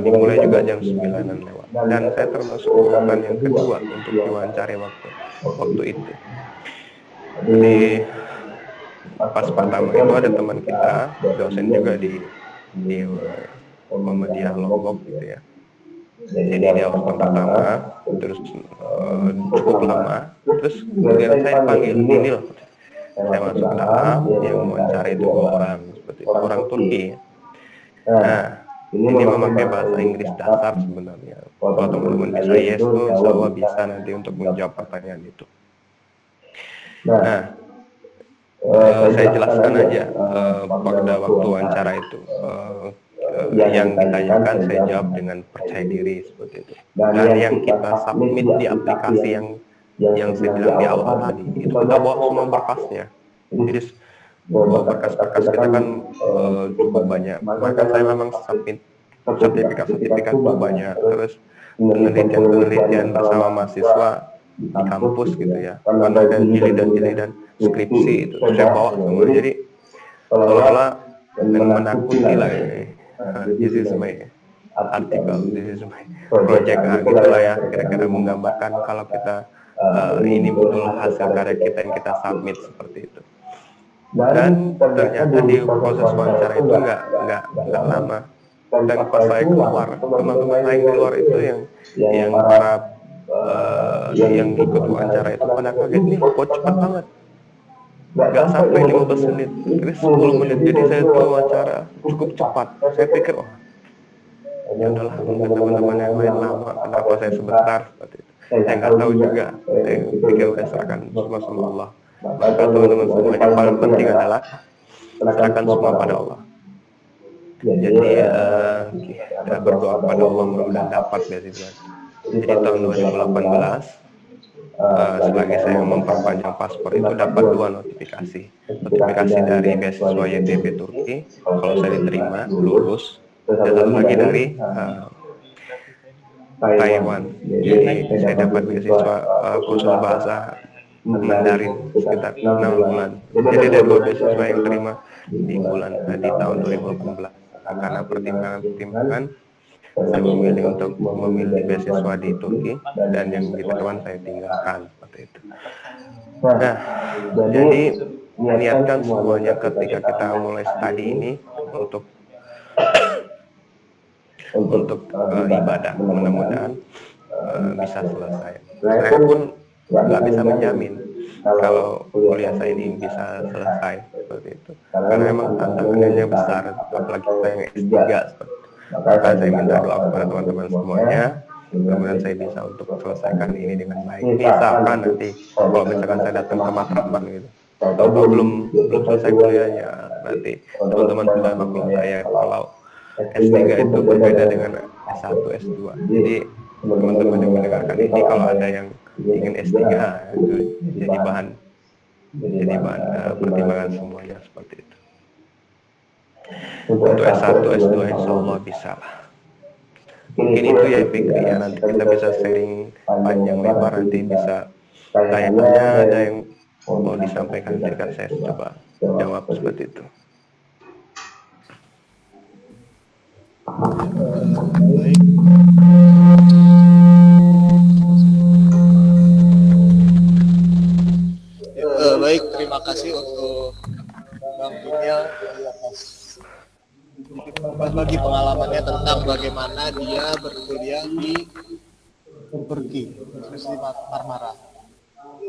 dimulai juga jam 9-an lewat. Dan saya termasuk urutan yang kedua untuk diwawancari waktu itu. Jadi pas pertama itu ada teman kita, dosen juga di Muhammadiyah Lombok gitu ya. Jadi dia urutan pertama, terus cukup lama, terus kemudian saya dipanggil, ini loh. Saya masuk ke dalam, yang mewawancara itu 2 orang, seperti itu, orang Turki. Nah, ini memakai bahasa Inggris dasar sebenarnya. Kalau teman-teman bisa yes tuh, insya Allah bisa nanti untuk menjawab pertanyaan itu. Nah, saya jelaskan aja pada waktu wawancara itu. Yang ditanyakan saya jawab dengan percaya diri seperti itu. Dan yang kita submit di aplikasi yang saya bilang di awal tadi, itu kita bawa semua berkasnya. Jadi berkas-berkas kita kan cukup banyak. Bahkan saya memang submit sertifikat itu banyak. Terus penelitian bersama mahasiswa di kampus gitu ya. Karena ada jilidan skripsi itu saya bawa semua. Jadi seolah-olah menakuti lah ini. This is my article, this is my project, gitulah ya, kira-kira menggambarkan kalau kita ini betul hasil karya kita yang kita submit seperti itu. Dan ternyata di proses wawancara itu nggak lama. Dan pas saya keluar, teman-teman saya di luar itu yang para yang ikut wawancara itu pada kaget, nih kok cepat banget. Nggak sampai 15 menit, kira 10 menit. Jadi saya tuh wawancara cukup cepat. Saya pikir, ya udahlah, mungkin teman-teman yang lain lama, kenapa saya sebentar seperti itu. Saya nggak tahu juga. Saya pikir udah serahkan semua sama Allah. Maka teman-teman semuanya paling penting adalah serahkan semua pada Allah. Jadi kita berdoa kepada Allah mudah-mudahan dapat beasiswa. Jadi tahun 2018 selagi saya memperpanjang paspor itu dapat 2 notifikasi dari beasiswa YTB Turki kalau saya diterima lulus, dan satu lagi dari Taiwan. Jadi saya dapat beasiswa kursus bahasa Mandarin sekitar 6 bulan. Jadi ada 2 beasiswa yang terima di tahun 2018. Karena pertimbangan saya memilih untuk memilih beasiswa di Turki, dan yang di Taiwan saya tinggalkan seperti itu. Nah, jadi niatkan semuanya ketika kita mulai studi ini untuk ibadah, mudah-mudahan bisa selesai. Saya pun nggak bisa menjamin kalau kuliah saya ini bisa selesai seperti itu, karena memang tantangannya besar, apalagi saya yang S3 seperti itu. Maka saya minta doa kepada teman-teman semuanya, mudah-mudahan saya bisa untuk selesaikan ini dengan baik. Misalkan nanti kalau misalkan saya datang ke Matraman gitu, atau belum selesai kuliahnya, berarti teman-teman sudah maklum saya kalau S3 itu berbeda dengan S1, S2. Jadi teman-teman yang mendengarkan ini, kalau ada yang ingin S3 itu jadi bahan pertimbangan semuanya seperti itu. Untuk S1, S2 insya Allah bisa lah. Mungkin itu ya Fikri ya, nanti kita bisa sharing panjang lebar, nanti bisa tanya-tanya, ada yang mau disampaikan, silakan saya coba jawab seperti itu. Baik, terima kasih untuk Bang Daniel atas berbagi pengalamannya tentang bagaimana dia berkuliah di Turki, Universitas Marmara.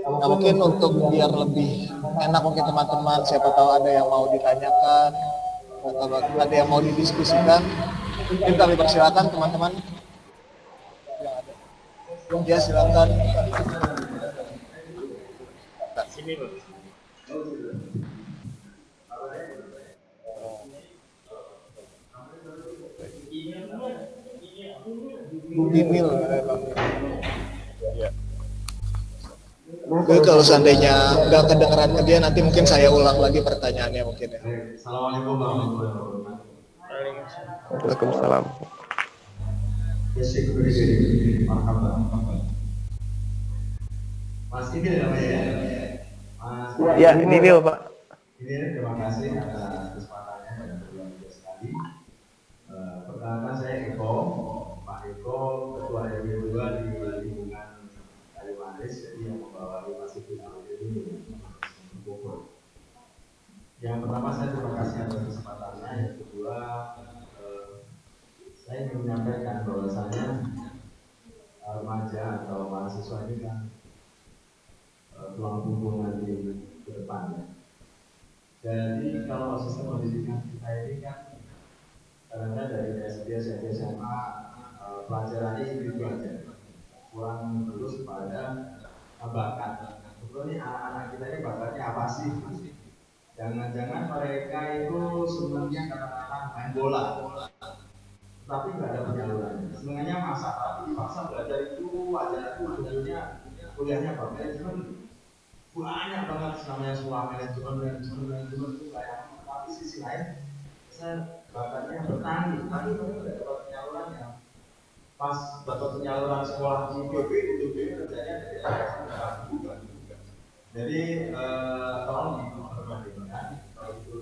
Nah, mungkin untuk biar lebih enak mungkin teman-teman, siapa tahu ada yang mau ditanyakan atau ada yang mau didiskusikan, mungkin kami persilakan teman-teman. Ya, silakan. Sini loh. Bugimil, Bang. Ya. Jadi kalau seandainya nggak kedengeran ke dia, nanti mungkin saya ulang lagi pertanyaannya mungkin ya. Assalamualaikum warahmatullahi wabarakatuh. Waalaikumsalam. Ya Syekh berdiri, marhaban. Mas ini namanya ya? Mas. Ya, ini dia Pak. Ini terima kasih atas kesempatannya dan berbahagia sekali. Perkenalkan saya Eko, Pak Eko, Ketua RW 2 di lingkungan Kayu Manis, jadi yang membawahi masjid ini Bogor. Yang pertama saya terima kasih atas kesempatannya. Yang kedua, saya ingin menyampaikan bahwasanya remaja atau mahasiswa ini kan tulang punggung nanti ke depannya. Jadi kalau sistem pendidikan kita ini kan karena dari SD, SMP, SMA pelajarannya itu aja, kurang terus pada bakat. Sebetulnya anak-anak kita ini bakatnya apa sih? Jangan-jangan mereka itu senangnya katakanlah main bola, tapi nggak ada penyalurannya. Senangnya masak, tapi dipaksa belajar itu aja, itu ujungnya kuliahnya apa? Manajemen. Banyak banget namanya sekolah manajemen itu kayak, tapi sisi lain saya bakatnya bertani, tapi nggak dapat penyalurannya. Pas dapat penyaluran sekolah di IPB itu kerjanya dari juga. Jadi tolong diperhatikan kalau itu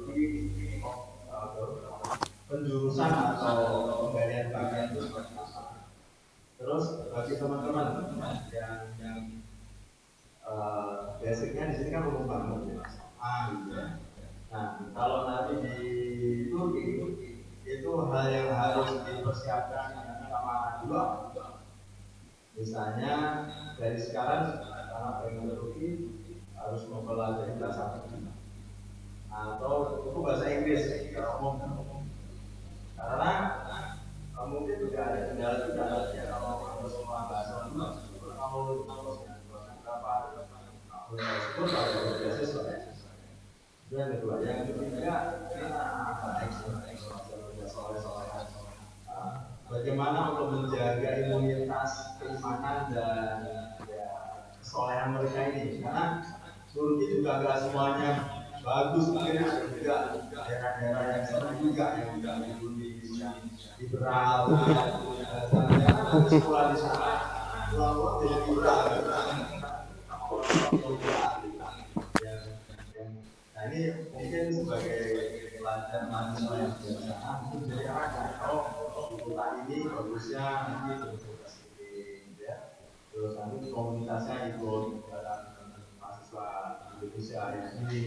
penjurusan atau penggalian bakat itu seperti apa. Terus bagi teman-teman yang basicnya di sini kan umum banget ya, gitu ya. Nah, kalau nanti di Turki itu hal yang harus dipersiapkan dengan lama dulu. Misalnya dari sekarang anak pengen Turki harus mempelajari bahasa Turki atau itu bahasa Inggris secara umum. Karena mungkin juga ada kendala ya kalau semua bahasa itu kalau berapa itu kalau beasiswa ya. Yang kedua, yang ketiga kita bagaimana untuk menjaga imunitas keimanan dan ya, kesolehan mereka ini, karena Turki juga nggak semuanya bagus, mungkin ada juga daerah-daerah yang senang juga yang Indonesia yang liberal, jangan-jangan sekolah di sana pulang-pulang jadi liberal. Nah ini mungkin sebagai pelajar mahasiswa yang biasa mungkin jadi kalau kita ini bagusnya nanti berkomunikasi sedikit ya, terus nanti komunitasnya ikut dalam mahasiswa Indonesia yang ini,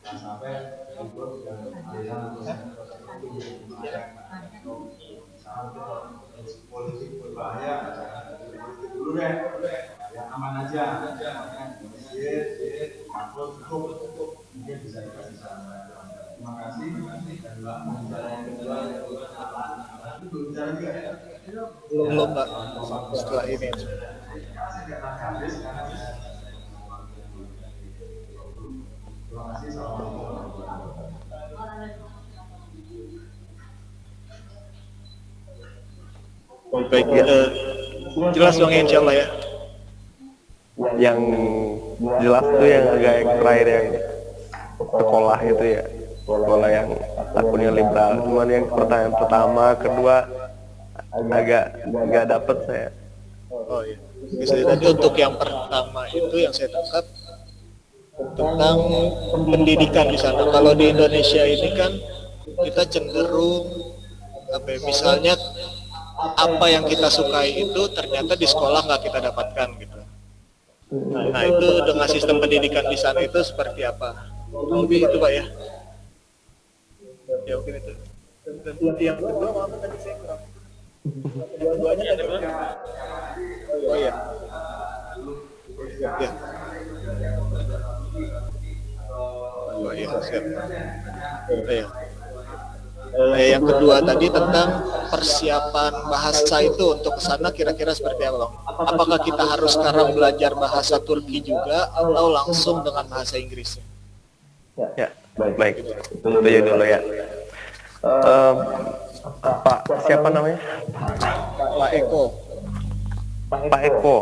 dan sampai ikut dan aliran atau politik berbahaya, politik dulu deh, yang aman aja, masjid, kampus cukup, mungkin bisa dikasih saran. Terima kasih dan Mbak bicara yang kedua itu belum bicara juga ya? Belum Pak, setelah ini. Saya nggak akan habis karena terima kasih. Assalamualaikum warahmatullahi wabarakatuh. Baik, jelas dong ya, insya Allah ya. Yang jelas tuh yang agak yang terakhir yang sekolah itu ya, sekolah yang akunnya liberal. Cuman yang pertanyaan pertama, kedua agak nggak dapet saya. Oh iya. Bisa tadi untuk yang pertama itu yang saya tangkap tentang pendidikan di sana. Kalau di Indonesia ini kan kita cenderung apa ya, misalnya apa yang kita sukai itu ternyata di sekolah nggak kita dapatkan gitu. Nah itu dengan sistem pendidikan di sana itu seperti apa? Lebih itu Pak ya? Ya mungkin itu. Dan yang kedua apa tadi saya kurang. Yang keduanya adalah oh iya. Ya. Oh iya siap. Oh, iya. Yang kedua tadi tentang persiapan bahasa itu untuk ke sana kira-kira seperti apa Bang? Apakah kita harus sekarang belajar bahasa Turki juga atau langsung dengan bahasa Inggris? Ya, baik. Itu ya dulu ya. Pak siapa namanya? Pak Eko. Pak Eko.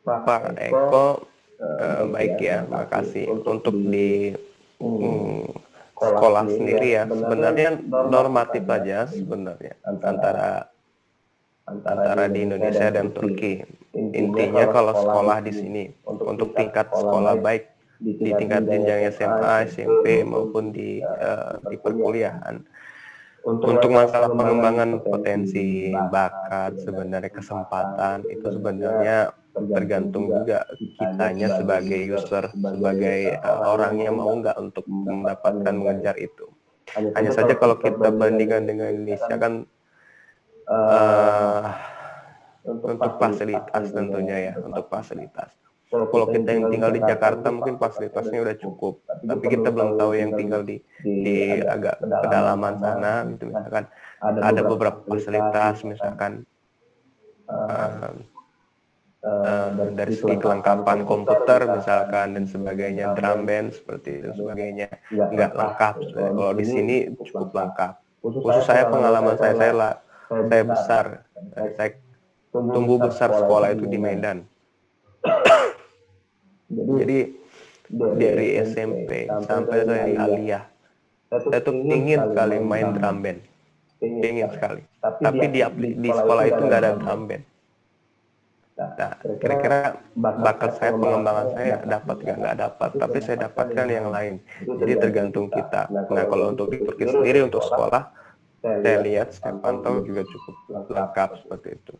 Pak Eko, baik ya, makasih. Untuk di sekolah sendiri ya, sebenarnya normatif aja sebenarnya antara di Indonesia dan Turki. Intinya kalau sekolah di sini untuk tingkat sekolah baik di tingkat jenjang SMA, SMP maupun di perkuliahan. Untuk masalah pengembangan potensi, bakat, sebenarnya kesempatan itu sebenarnya tergantung juga kitanya sebagai user, sebagai orang yang mau nggak untuk mendapatkan mengejar itu. Hanya saja kalau kita bandingkan dengan Indonesia kan untuk fasilitas tentunya ya, untuk fasilitas. Kalau kita yang tinggal di Jakarta mungkin fasilitasnya udah cukup, tapi kita belum tahu yang tinggal di agak pedalaman sana, gitu misalkan ada beberapa fasilitas, misalkan dari segi kelengkapan komputer misalkan dan sebagainya, drum band seperti itu sebagainya nggak lengkap. Kalau di sini cukup lengkap. Khusus saya, pengalaman saya besar, saya tumbuh besar sekolah itu di Medan. Jadi dari SMP sampai saya di Aliyah, saya tuh ingin sekali main drum band, ingin sekali. Tapi di sekolah itu nggak ada drum band. Nah, kira-kira bakat saya, pengembangan saya dapat nggak dapat, tapi saya dapatkan yang lain. Jadi tergantung kita. Nah, kalau untuk di Turki sendiri untuk sekolah, saya lihat, saya pantau juga cukup lengkap seperti itu.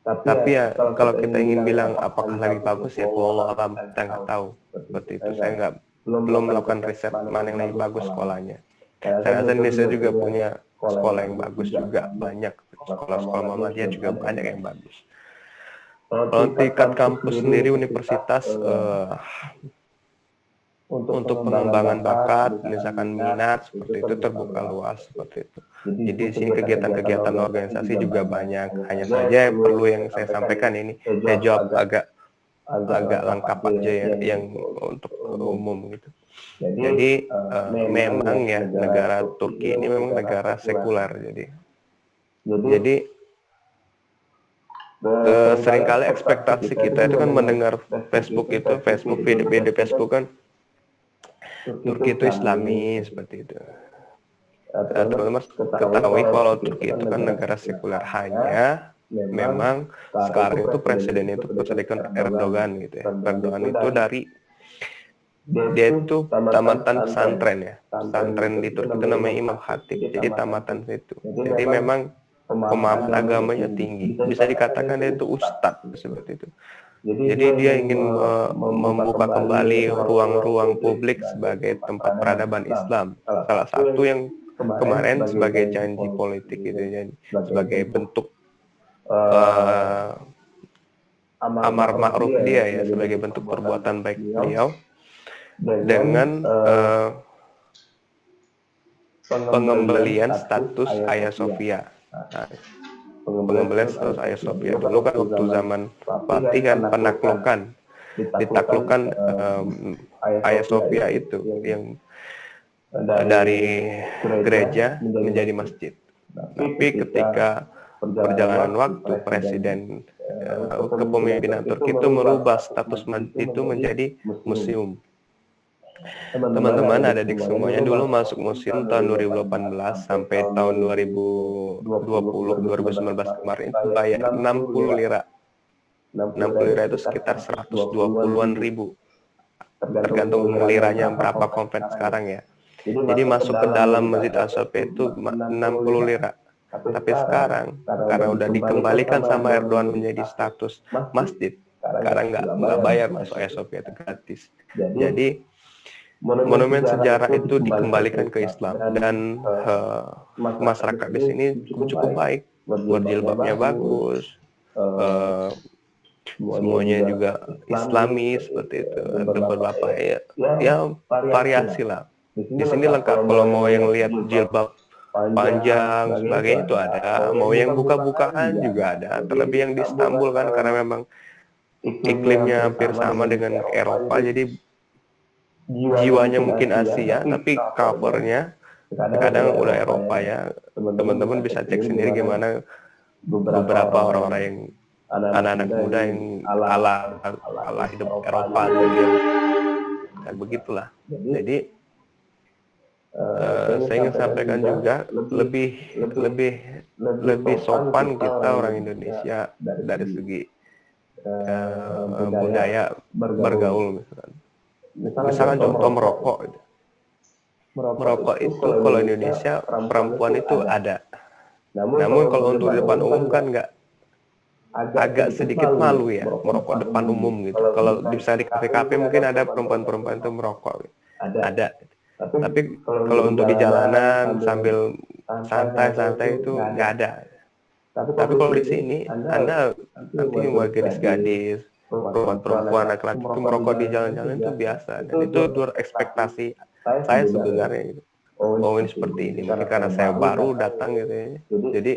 Tapi ya kalau kita ingin bilang apakah lebih bagus ya, wallahu alam, kita nggak tahu seperti itu. Saya belum melakukan riset mana yang lebih bagus sekolahnya. Saya rasa Indonesia juga punya sekolah yang bagus juga, banyak sekolah-sekolah Muhammadiyah juga banyak yang bagus. Kalau tingkat kampus sendiri universitas untuk pengembangan bakat, misalkan minat seperti itu terbuka luas seperti itu. Jadi di sini kegiatan-kegiatan organisasi juga banyak. Hanya saja perlu yang saya sampaikan ini, saya jawab agak lengkap aja ya, yang untuk umum gitu. Jadi memang ya negara Turki ini memang negara sekuler, jadi seringkali ekspektasi kita itu kan mendengar Facebook video Facebook kan Turki itu Islami seperti itu. Teman-teman ketahui kalau Turki itu kan negara sekuler, hanya memang sekarang itu presiden Erdogan gitu ya. Erdogan itu dia itu tamatan pesantren ya. Pesantren di Turki itu namanya Imam Khatib. Jadi tamatan itu. Jadi memang pemahaman agamanya tinggi. Bisa dikatakan dia itu ustadz seperti itu. Jadi dia ingin membuka kembali ruang-ruang publik sebagai tempat peradaban Islam. Salah satu yang kemarin sebagai janji politik gitu ya, sebagai bentuk amar ma'ruf dia ya, sebagai bentuk perbuatan baik beliau dengan pengembalian status Hagia Sophia. Nah, pengembalian status Hagia Sophia dulu kan waktu zaman Fatih kan ditaklukkan Hagia Sophia itu yang dari gereja menjadi masjid. Tapi ketika perjalanan waktu, presiden kepemimpinan Turki itu merubah status masjid itu menjadi museum. Teman-teman adik semuanya dulu masuk museum tahun 2018 sampai tahun 2019 kemarin itu bayar 60 lira. 60 lira itu sekitar 120-an ribu. Tergantung liranya berapa konvert sekarang ya. Jadi masuk ke dalam Masjid As-Sophia itu 60 lira. Tapi sekarang karena udah dikembalikan sama Erdogan menjadi status masjid, sekarang nggak bayar masuk Hagia Sophia, itu gratis. Jadi monumen sejarah itu dikembalikan ke Islam dan masyarakat di sini cukup baik, berjilbabnya bagus, semuanya juga Islami seperti itu. Ada beberapa ya variasi lah. Di sini lengkap, kalau mau yang lihat jilbab panjang sebagainya itu ada, mau yang buka-bukaan juga ada. Terlebih yang di Istanbul kan karena memang iklimnya hampir sama dengan Eropa, jadi jiwanya mungkin Asia tapi covernya kadang udah Eropa ya. Teman-teman bisa cek sendiri gimana beberapa orang-orang yang anak-anak muda yang ala hidup Eropa gitu ya. Dan begitulah. Jadi saya ingin sampaikan juga lebih sopan kita orang Indonesia dari segi budaya bergaul misalkan. Misalkan contoh merokok gitu. Merokok itu kalau Indonesia perempuan itu ada. Namun kalau untuk di depan umum kan nggak, agak sedikit malu ya merokok depan umum gitu. Kalau bisa di kafe-kafe mungkin ada perempuan-perempuan itu merokok gitu. Ada. Tapi kalau untuk di jalanan sambil santai-santai itu nggak ada. Tapi kalau di sini Anda nanti buat gadis-gadis, perempuan-perempuan, laki-laki itu merokok di jalan-jalan itu biasa. Dan itu luar ekspektasi saya sebenarnya gitu. Oh ini seperti ini, mungkin karena saya baru datang gitu ya. Jadi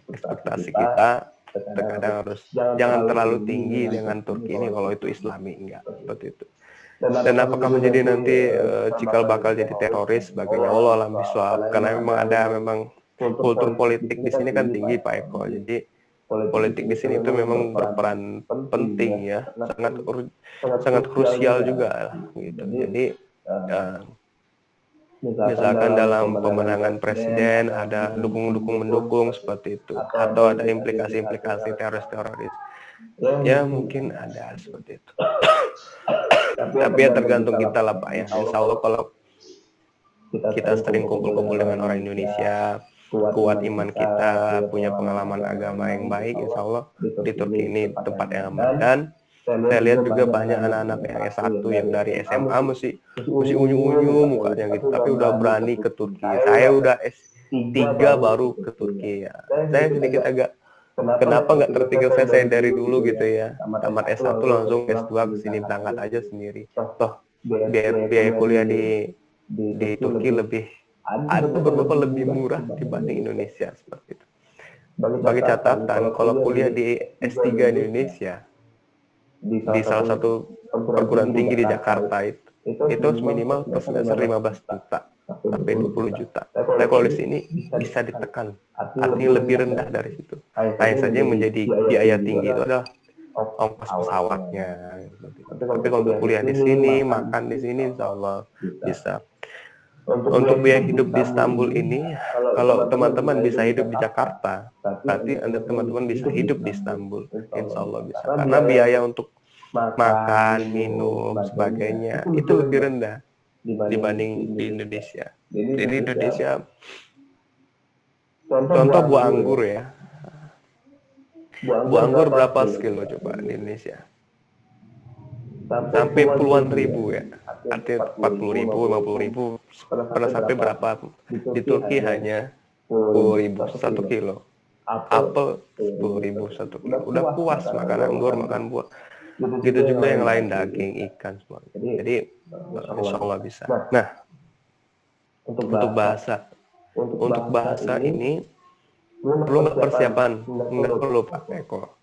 ekspektasi kita terkadang harus jangan terlalu tinggi dengan Turki ini kalau itu Islami, enggak seperti itu. Dan apakah menjadi nanti cikal bakal jadi teroris sebagainya, Allah alam bisawab, karena memang kultur politik di sini kan tinggi Pak Eko. Jadi politik di sini itu memang berperan penting ya, sangat krusial juga lah, gitu. Jadi misalkan dalam pemenangan presiden ada mendukung seperti itu, atau ada implikasi teroris, ya mungkin ada seperti itu. Tapi ya tergantung kita lah Pak ya. Insya Allah kalau kita sering kumpul-kumpul dengan orang Indonesia, kuat iman kita, punya pengalaman agama yang baik, insya Allah di Turki ini tempat yang aman. Dan saya lihat juga banyak anak-anak yang S1 yang dari SMA masih unyu-unyu mukanya gitu, tapi udah berani ke Turki. Saya udah S3 baru ke Turki ya. Saya sedikit agak kenapa nggak tertinggal, saya dari dulu gitu ya. Tamat S1 langsung S2 ke sini, berangkat aja sendiri. Toh biaya kuliah di Turki ada beberapa lebih murah dibanding Indonesia seperti itu. Bagi catatan, kalau kuliah di S3 di Indonesia di salah satu perguruan tinggi di Jakarta itu minimal per semester 15 juta sampai 20 juta. Tapi kalau di sini bisa ditekan, artinya lebih rendah dari situ. Hanya saja yang menjadi biaya tinggi itu adalah ongkos pesawatnya. Tapi kalau untuk kuliah di sini, makan di sini, insya Allah bisa. Untuk biaya hidup di Istanbul ini, kalau teman-teman bisa hidup di Jakarta, berarti Anda teman-teman bisa hidup di Istanbul, insya Allah bisa. Karena biaya untuk makan, minum, sebagainya itu lebih rendah dibanding di Indonesia. Jadi Indonesia, contoh buah anggur ya. Buah anggur berapa sekilo coba di Indonesia? Sampai puluhan ribu ya. Artinya 40.000, 50.000, pernah sampai berapa? Di Turki hanya 10.000 1 kilo. Apel 10.000 1 kilo. Udah puas makan anggur, makan buah. Gitu juga yang lain, daging, ikan semua. Jadi insya Allah bisa. Nah, untuk bahasa ini perlu nggak persiapan? Nggak perlu Pak Eko.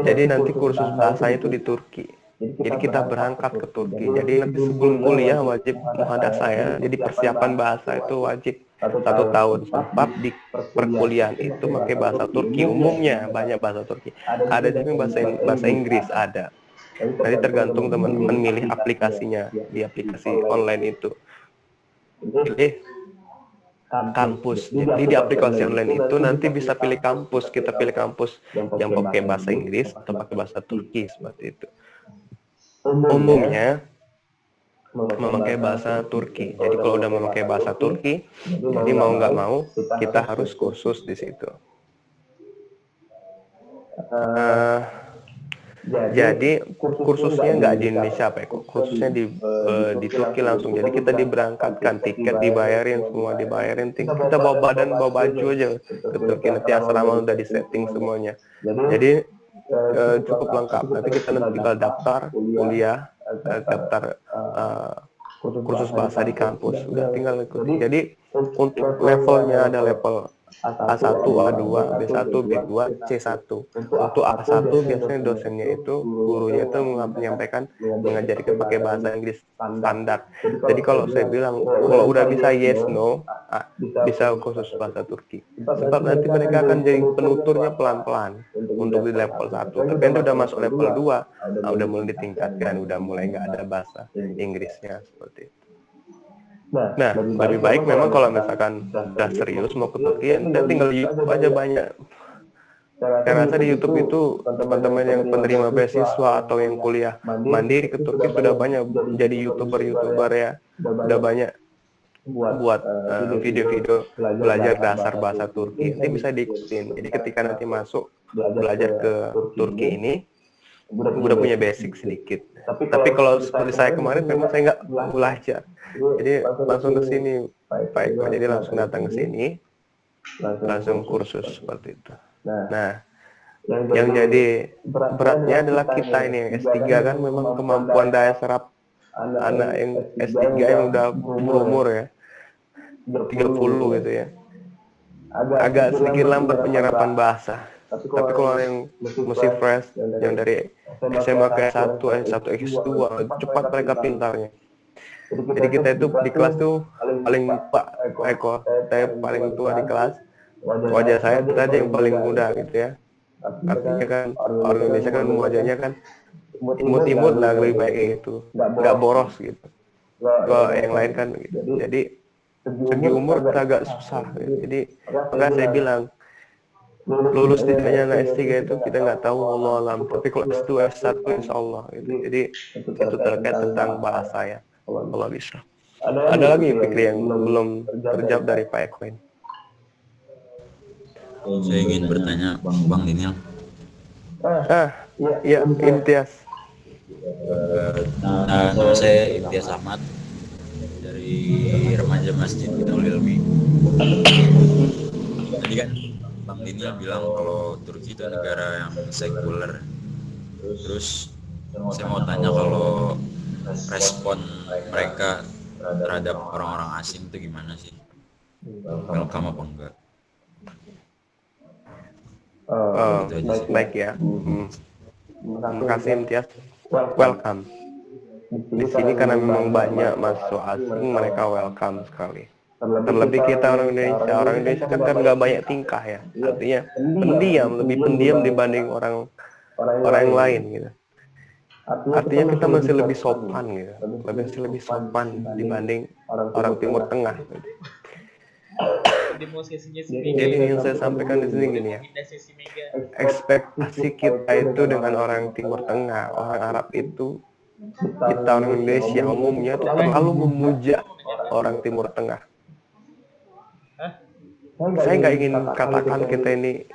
Jadi nanti kursus bahasanya itu di Turki. Jadi kita berangkat ke Turki. Jadi nanti sebelum kuliah wajib muhadasah ya. Jadi persiapan bahasa itu wajib 1 tahun. Sebab di perkuliahan itu pakai bahasa Turki. Umumnya banyak bahasa Turki. Ada juga bahasa Inggris ada. Nanti tergantung teman-teman milih aplikasinya di aplikasi online itu. Pilih kampus. Jadi di aplikasi online itu nanti bisa pilih kampus. Kita pilih kampus yang pakai bahasa Inggris atau pakai bahasa Turki seperti itu. Umumnya memakai bahasa Turki. Jadi kalau udah memakai bahasa Turki, jadi mau nggak mau kita harus kursus di situ. Jadi kursusnya nggak di Indonesia Pak Eko, kursusnya di Turki langsung. Jadi kita diberangkatkan, tiket dibayarin, semua dibayarin, kita bawa baju aja ke Turki. Nanti asrama udah disetting semuanya. Jadi cukup lengkap. Nanti kita tinggal daftar kuliah, daftar kursus bahasa di kampus, udah tinggal ikuti. Jadi Untuk levelnya ada level A1, A2, B1, B2, C1. Untuk A1 biasanya dosennya itu, gurunya itu menyampaikan, mengajarkan pakai bahasa Inggris standar. Jadi kalau saya bilang, kalau udah bisa yes, no, bisa khusus bahasa Turki. Sebab nanti mereka akan jadi penuturnya pelan-pelan untuk di level 1. Tapi nanti udah masuk level 2, udah mulai ditingkatkan, udah mulai nggak ada bahasa Inggrisnya seperti itu. Nah, lebih baik memang kalau misalkan udah serius mau ke Turki, dan tinggal YouTube aja banyak. Saya rasa di YouTube itu teman-teman yang penerima beasiswa atau yang kuliah mandiri ke Turki sudah banyak jadi YouTuber ya. Udah banyak buat video-video belajar dasar bahasa Turki. Ini bisa diikutin. Jadi ketika nanti masuk belajar ke Turki ini, udah punya basic sedikit. Tapi kalau seperti saya kemarin memang saya nggak belajar. Jadi langsung ke sini, Pak Eko. Jadi langsung datang ke sini, langsung kursus seperti itu. Nah, yang jadi beratnya adalah kita ini yang S3 kan memang kemampuan daya serap anak yang S3 yang udah berumur ya, 30 gitu ya. Agak sedikit lambat penyerapan bahasa. Tapi kalau yang masih fresh, yang dari SMA ke S1, S1 S2, cepat mereka pintarnya. Jadi kita itu di kelas tuh paling tua, Eko, saya paling tua di kelas. Wajah saya tadi yang paling muda gitu ya. Artinya kan orang Indonesia kan wajahnya kan imut-imut lah, lebih baik gitu, nggak boros gitu. Kalau yang lain kan gitu. Jadi segi umur agak susah. Gitu. Jadi makanya saya bilang lulus tidaknya anak S3 itu kita nggak tahu, Allah alam. Tapi kalau S2, S1 insya Allah gitu. Jadi itu terkait tentang bahasa ya. Allah bisa. Ada lagi Fikri yang belum terjawab dari Pak Eko ini? Saya ingin bertanya Bang Daniel. Ya, Imtiaz. Nama saya Imtiaz Ahmad dari remaja Masjid Binaul Ilmi. Tadi kan Bang Daniel bilang kalau Turki itu negara yang sekuler. Terus saya mau tanya kalau respon mereka terhadap orang-orang asing itu gimana sih? Welcome apa enggak? Baik ya. Terima kasih Imtiaz. Welcome. Di sini karena memang banyak mahasiswa asing, mereka welcome sekali. Terlebih kita orang Indonesia kan nggak banyak tingkah ya. Artinya lebih pendiam dibanding orang yang lain gitu. Artinya kita masih lebih sopan gitu, lebih sopan dibanding orang Timur Tengah. Gitu. Jadi yang saya sampaikan di sini gini ya, ekspektasi kita itu dengan orang Timur Tengah, orang Arab itu, kita orang Indonesia umumnya itu terlalu memuja orang Timur Tengah. Saya nggak ingin katakan kita ini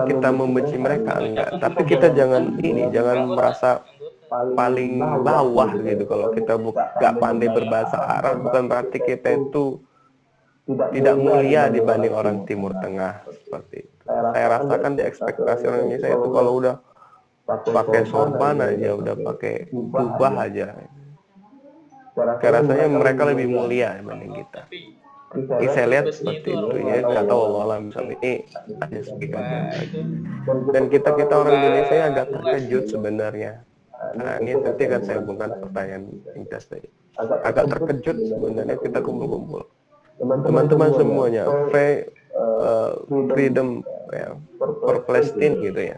kita membenci mereka, enggak. Tapi kita jangan merasa paling bawah gitu. Kalau kita nggak pandai berbahasa Arab, bukan berarti kita itu tidak mulia dibanding orang Timur Tengah seperti itu. Saya rasakan di ekspektasi orang Indonesia itu kalau udah pakai sorban aja, udah pakai jubah aja, kayak rasanya mereka lebih mulia dibanding kita. Ini saya lihat seperti itu ya, nggak tahu Allah alam ini ada sedikit aja. Dan kita orang Indonesia agak terkejut sebenarnya. Nah ini nanti akan saya hubungkan pertanyaan Intas tadi. Agak terkejut sebenarnya kita kumpul-kumpul. Teman-teman semuanya, freedom ya, for Palestine gitu ya.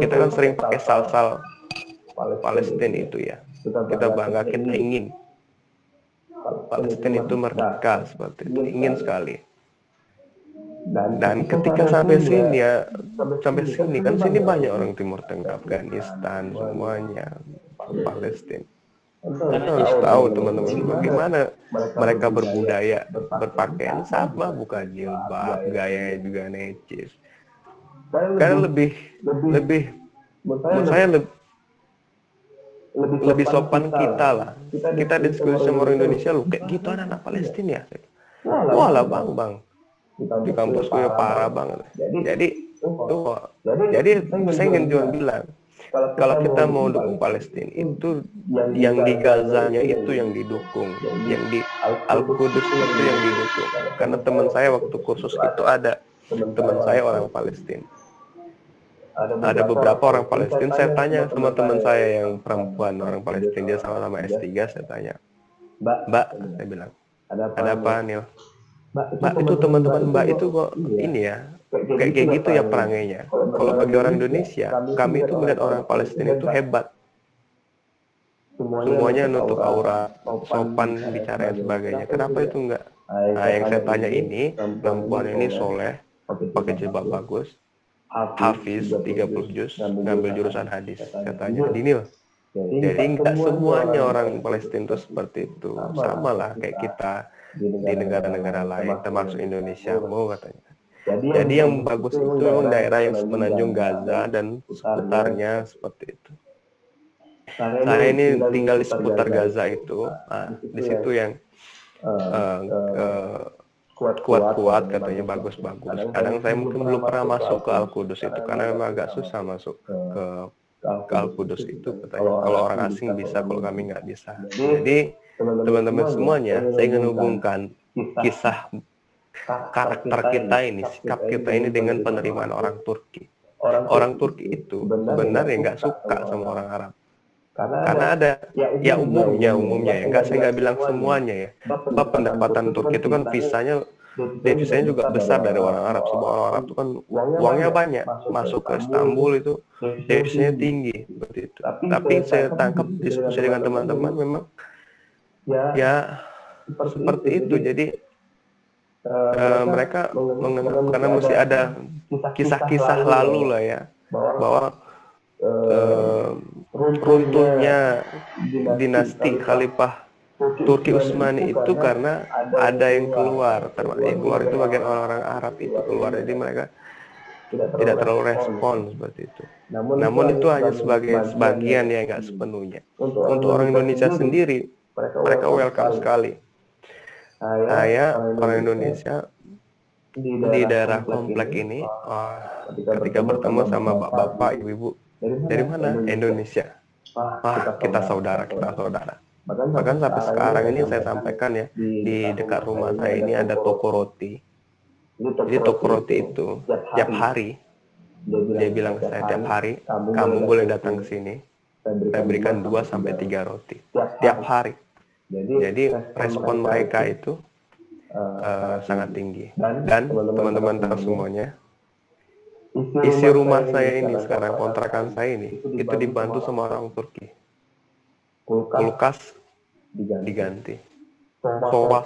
Kita kan sering pakai sal-sal Palestina itu ya. Kita bangga, kita ingin Palestina itu merdeka seperti itu, ingin sekali. Dan ketika sampai sini kan sini banyak orang Timur Tengah, Afghanistan, semuanya Palestina. Kita harus tahu teman-teman bagaimana mereka berbudaya, berpakaian sama, bukan jilbab, gayanya juga necis. Karena menurut saya lebih sopan kita lah. Kita diskusi sama orang Indonesia, lu kayak gitu anak Palestina ya. Wah lah bang. Di kampusku ya parah banget. Jadi saya ingin cuma bilang, Kalau kita mau dukung Palestina itu yang di Gazanya itu yang didukung, yang di Al-Qudus itu yang didukung. Karena teman saya waktu kursus itu ada teman saya orang Palestina. Ada beberapa orang Palestina, saya tanya sama teman saya yang perempuan orang Palestina, dia sama-sama S3, saya tanya, Mbak, saya bilang, ada apa Nil? Mbak, itu teman-teman Mbak itu kok ini ya, kayak gitu ya perangainya. Kalau bagi orang Indonesia, kami itu melihat orang Palestina itu hebat. Semuanya nutup aurat, sopan bicara dan sebagainya. Kenapa itu enggak? Nah, yang saya tanya ini, perempuan ini soleh, pakai jilbab bagus, hafiz 30 juz, ngambil jurusan hadis. Saya tanya, Dinil, jadi enggak semuanya orang Palestina itu seperti itu. Sama lah kayak kita di negara-negara lain, termasuk Indonesia, mau katanya. Jadi yang bagus itu memang daerah yang semenanjung Gaza dan seputarnya seperti itu. Saya ini tinggal di seputar Gaza itu, di situ yang kuat-kuat katanya, bagus-bagus. Kadang saya mungkin belum pernah masuk ke Al-Qudus itu karena memang agak susah masuk ke Al-Qudus itu katanya. Kalau orang asing bisa, kalau kami nggak bisa. Jadi teman-teman semuanya, saya ingin hubungkan kisah karakter kita ini, sikap kita ini dengan penerimaan orang Turki. Orang Turki itu sebenarnya nggak suka sama orang Arab. Karena ada, ya umumnya ya, saya nggak bilang semuanya ya. Sebab pendapatan Turki itu kan visanya juga besar dari orang Arab. Sebab orang Arab itu kan uangnya banyak, masuk ke Istanbul itu visanya tinggi seperti itu. Tapi saya tangkap diskusi dengan teman-teman memang ya seperti itu. Jadi mereka menganggap karena mesti ada kisah-kisah lalu lah ya, bahwa runtuhnya dinasti Khalifah Turki Utsmani itu karena ada yang keluar itu bagian orang-orang Arab itu keluar, jadi mereka tidak terlalu respon seperti itu. Namun itu hanya sebagai sebagian yang nggak sepenuhnya. Untuk orang Indonesia sendiri, mereka welcome sekali. Saya orang Indonesia di daerah komplek ini, ketika bertemu sama bapak-bapak, ibu-ibu, dari mana? Indonesia. Kita saudara. Bahkan sampai sekarang ini saya sampaikan ya, di dekat rumah saya ini ada toko roti. Jadi toko roti itu tiap hari, dia bilang ke saya, tiap hari kamu boleh datang ke sini, saya berikan 2-3 roti tiap hari. Jadi respon mereka itu sangat tinggi. Dan teman-teman tahu semuanya, isi rumah saya ini sekarang, kontrakan saya ini, itu dibantu sama orang Turki. Kulkas diganti, sofa,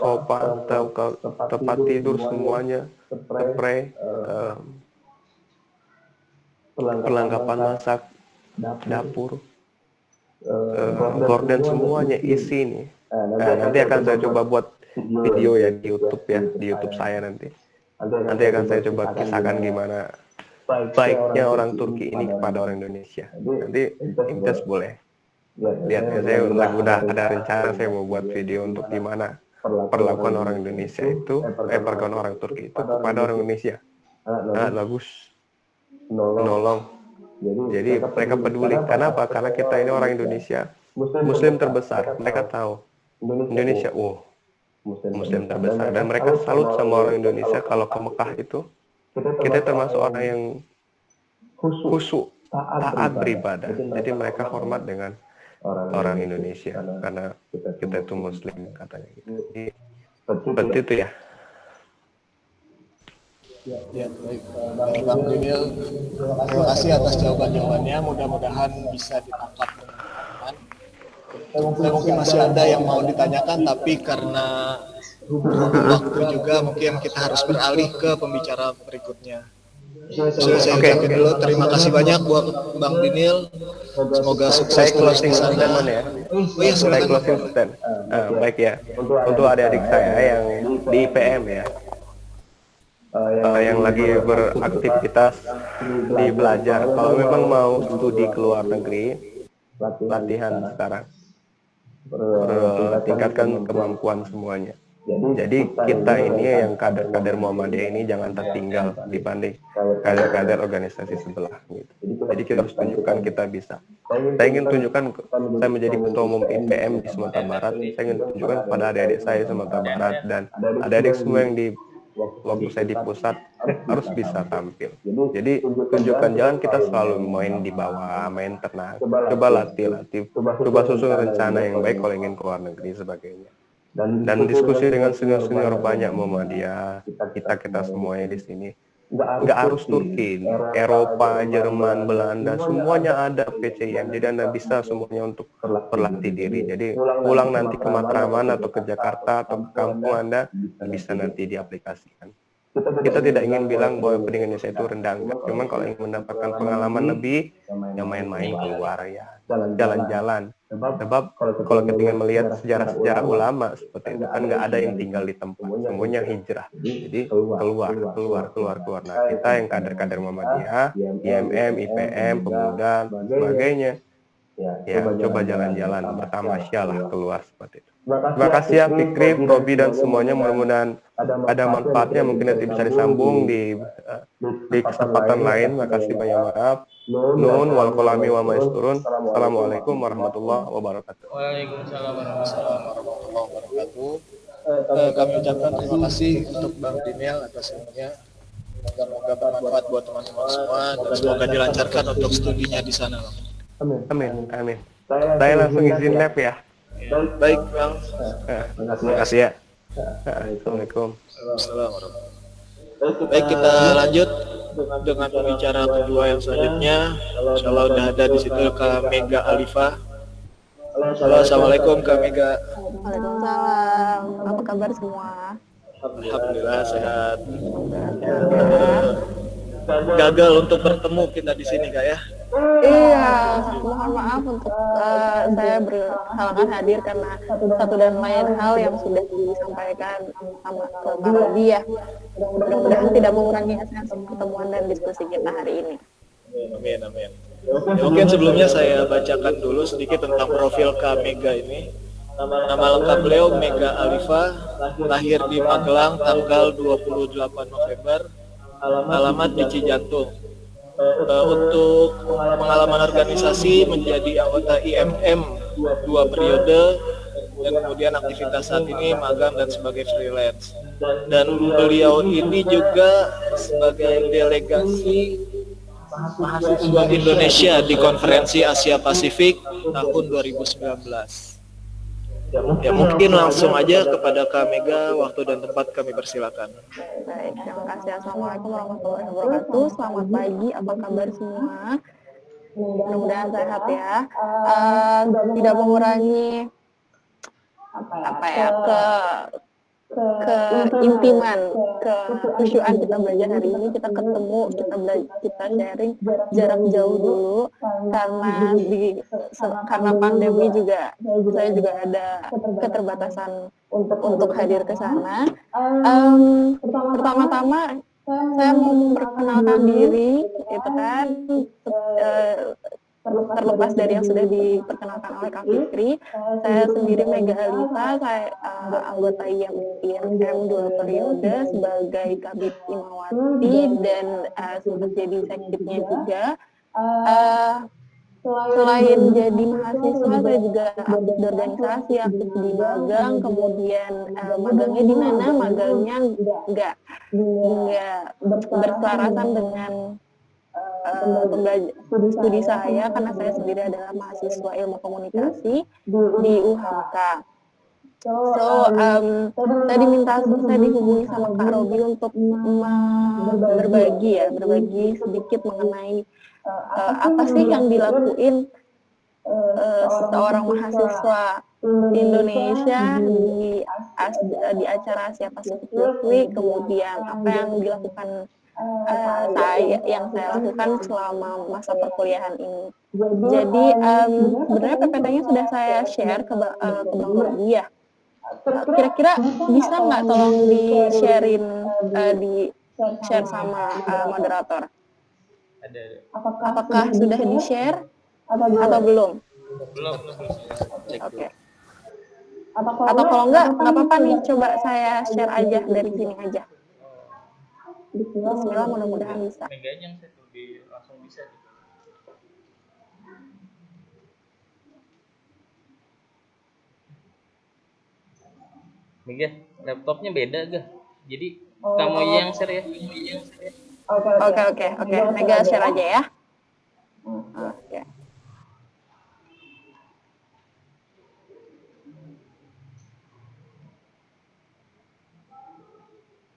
tempat tidur semuanya, spray, perlengkapan masak, dapur, gorden semuanya isi nih. Nah, nanti akan saya coba buat video ya di YouTube saya nanti. Nanti akan saya coba kisahkan gimana baiknya orang Turki ini kepada orang Indonesia. Nanti Imtiaz boleh lihat ya, saya udah ada rencana saya mau buat video untuk gimana perlakuan orang Indonesia itu, perlakuan orang Turki itu kepada orang Indonesia. Bagus, nolong. Jadi mereka peduli. Kenapa? Karena kita ini orang Indonesia, Muslim terbesar. Mereka tahu Indonesia, Muslim terbesar, dan mereka salut sama orang Indonesia. Kalau ke Mekah itu, kita termasuk orang yang khusyuk, taat beribadah. Jadi mereka hormat dengan orang Indonesia karena kita itu Muslim katanya gitu. Jadi seperti itu ya. Ya, baik. Bang Dinil, terima kasih atas jawaban-jawabannya. Mudah-mudahan bisa ditangkap teman-teman. Mungkin masih ada yang mau ditanyakan, tapi karena waktu juga mungkin kita harus beralih ke pembicara berikutnya. Saya ucapkan dulu terima kasih banyak buat Bang Dinil. Semoga sukses terus di sana. Ya. Iya, Saya closing statement. Baik ya. Untuk adik-adik saya yang di IPM ya, yang lagi beraktivitas di belajar. Kalau memang mau studi ke luar negeri, latihan sekarang, tingkatkan kemampuan semuanya. Jadi kita ini yang kader-kader Muhammadiyah ini jangan tertinggal dibanding kader-kader organisasi sebelah gitu. Jadi kita harus tunjukkan kita bisa. Saya ingin tunjukkan, saya menjadi ketua umum IPM di Sumatera Barat, saya ingin tunjukkan kepada adik-adik saya di Sumatera Barat dan adik-adik semua yang di waktu saya di pusat harus bisa tampil. Jadi tunjukkan, jangan kita selalu main di bawah, main tenang. Coba latih, coba susun rencana yang baik kalau ingin ke luar negeri sebagainya. Dan diskusi dengan senior-senior banyak Muhammadiyah, kita semuanya di sini. Nggak harus Turki, Eropa, Jerman, Belanda, semuanya ada PCIM. Jadi Anda bisa semuanya untuk berlatih diri. Jadi pulang nanti ke Matraman atau ke Jakarta atau ke kampung Anda bisa nanti diaplikasikan. Kita tidak ingin bilang bahwa pendidikan Indonesia itu rendah, enggak. Cuman kalau ingin mendapatkan pengalaman lebih, ya main-main keluar ya, jalan-jalan. Sebab kalau kita ingin melihat sejarah-sejarah ulama seperti itu kan nggak ada yang tinggal di tempat, semuanya hijrah. Jadi keluar. Nah kita yang kader-kader Muhammadiyah, IMM, IPM, pemuda, sebagainya, ya coba jalan-jalan, bertamasyalah keluar seperti itu. Terima kasih ya Fikri, Robi dan semuanya, mudah-mudahan ada manfaatnya, mungkin nanti bisa disambung di kesempatan lain. Terima kasih, banyak maaf. Nun wal kolami wa maisturun. Assalamualaikum warahmatullahi wabarakatuh. Waalaikumsalam Warahmatullahi wabarakatuh. Kami ucapkan terima kasih untuk Bang Daniel atas ilmunya. Semoga bermanfaat buat teman-teman semua dan semoga dilancarkan untuk studinya di sana. Amin. Saya langsung izin lab ya. Baik Bang. Terima kasih ya. Assalamualaikum. Assalamualaikum. Baik, kita lanjut dengan pembicara kedua yang selanjutnya. Insyaallah udah ada di situ Kak Mega Alifah. Halo, assalamualaikum Kak Mega. Waalaikumsalam. Apa kabar semua? Alhamdulillah sehat. Gagal untuk bertemu kita di sini Kak ya. Iya, mohon maaf untuk saya berhalangan hadir karena satu dan lain hal yang sudah disampaikan sama ke Kak Robi ya. Mudah-mudahan tidak mengurangi esensi pertemuan dan diskusi kita hari ini. Amin. Ya, mungkin sebelumnya saya bacakan dulu sedikit tentang profil Kak Mega ini. Nama lengkap beliau Mega Alifah, lahir di Magelang tanggal 28 November, alamat di Cijantung. Untuk pengalaman organisasi menjadi anggota IMM 2 periode, dan kemudian aktivitas saat ini magang dan sebagai freelance. Dan beliau ini juga sebagai delegasi mahasiswa Indonesia di Konferensi Asia Pasifik tahun 2019. Ya mungkin langsung aja kepada Kak Mega, waktu dan tempat kami persilakan. Baik, terima kasih. Assalamualaikum warahmatullahi wabarakatuh. Selamat pagi, apa kabar semua? Mudah-mudahan sehat ya. Tidak mengurangi keintiman, kekhusyuan kita belajar hari ini. Kita ketemu, kita sharing jarak jauh dulu karena pandemi juga, saya juga ada keterbatasan untuk hadir ke sana. Pertama-tama saya mau memperkenalkan diri, itu kan terlepas dari yang sudah diperkenalkan oleh Kak Fikri. Saya sendiri Mega Alifah, saya anggota IMM 2 periode sebagai Kabid Imawati dan sempat jadi sekdipnya juga. Selain jadi mahasiswa, saya juga aktif di organisasi, aktif di magang. Kemudian magangnya di mana? Magangnya nggak berselarasan dengan studi saya, karena saya sendiri adalah mahasiswa ilmu komunikasi di UHK. Saya dihubungi sama Kak Robi untuk berbagi sedikit mengenai apa sih yang dilakuin seorang mahasiswa Indonesia di acara Asia Pacific Week, kemudian apa yang dilakukan yang saya lakukan selama masa perkuliahan ini. Jadi sebenarnya PPT-nya sudah saya share ke Bang Robi ya. Kira-kira bisa nggak tolong di-share sama moderator? Apakah sudah di-share atau belum? Belum. Oke. Atau kalau nggak apa-apa nih, coba saya share aja dari sini aja. Bismillah, mudah-mudahan bisa. Meganya yang saya tuh langsung bisa gitu. Mega, laptopnya beda gak? Jadi kamu yang share ya? Oke. Mega share aja ya. Oke.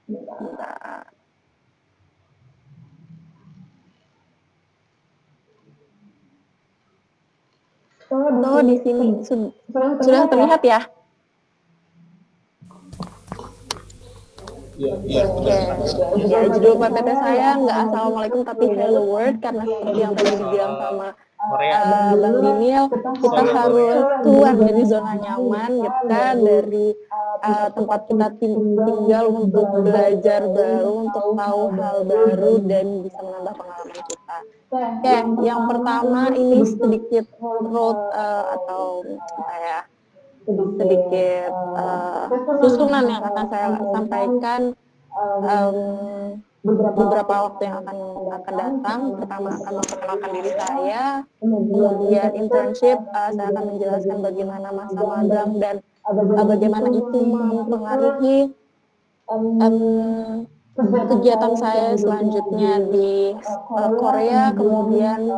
Bentar. Tuh di sini sudah terlihat ya? Oke. Ya, judul PPT saya nggak Assalamualaikum tapi Hello World, karena seperti yang tadi dibilang sama Bang Dinil, kita harus keluar dari zona nyaman gitu kan, dari tempat kita tinggal untuk belajar baru, untuk tahu hal baru dan bisa menambah pengalaman kita. Oke, yang pertama ini sedikit road atau kayak sedikit susunan yang akan saya sampaikan beberapa waktu yang akan datang. Pertama akan memperkenalkan diri saya, kemudian internship, saya akan menjelaskan bagaimana masa magang dan bagaimana itu mempengaruhi kegiatan saya selanjutnya di Korea. Kemudian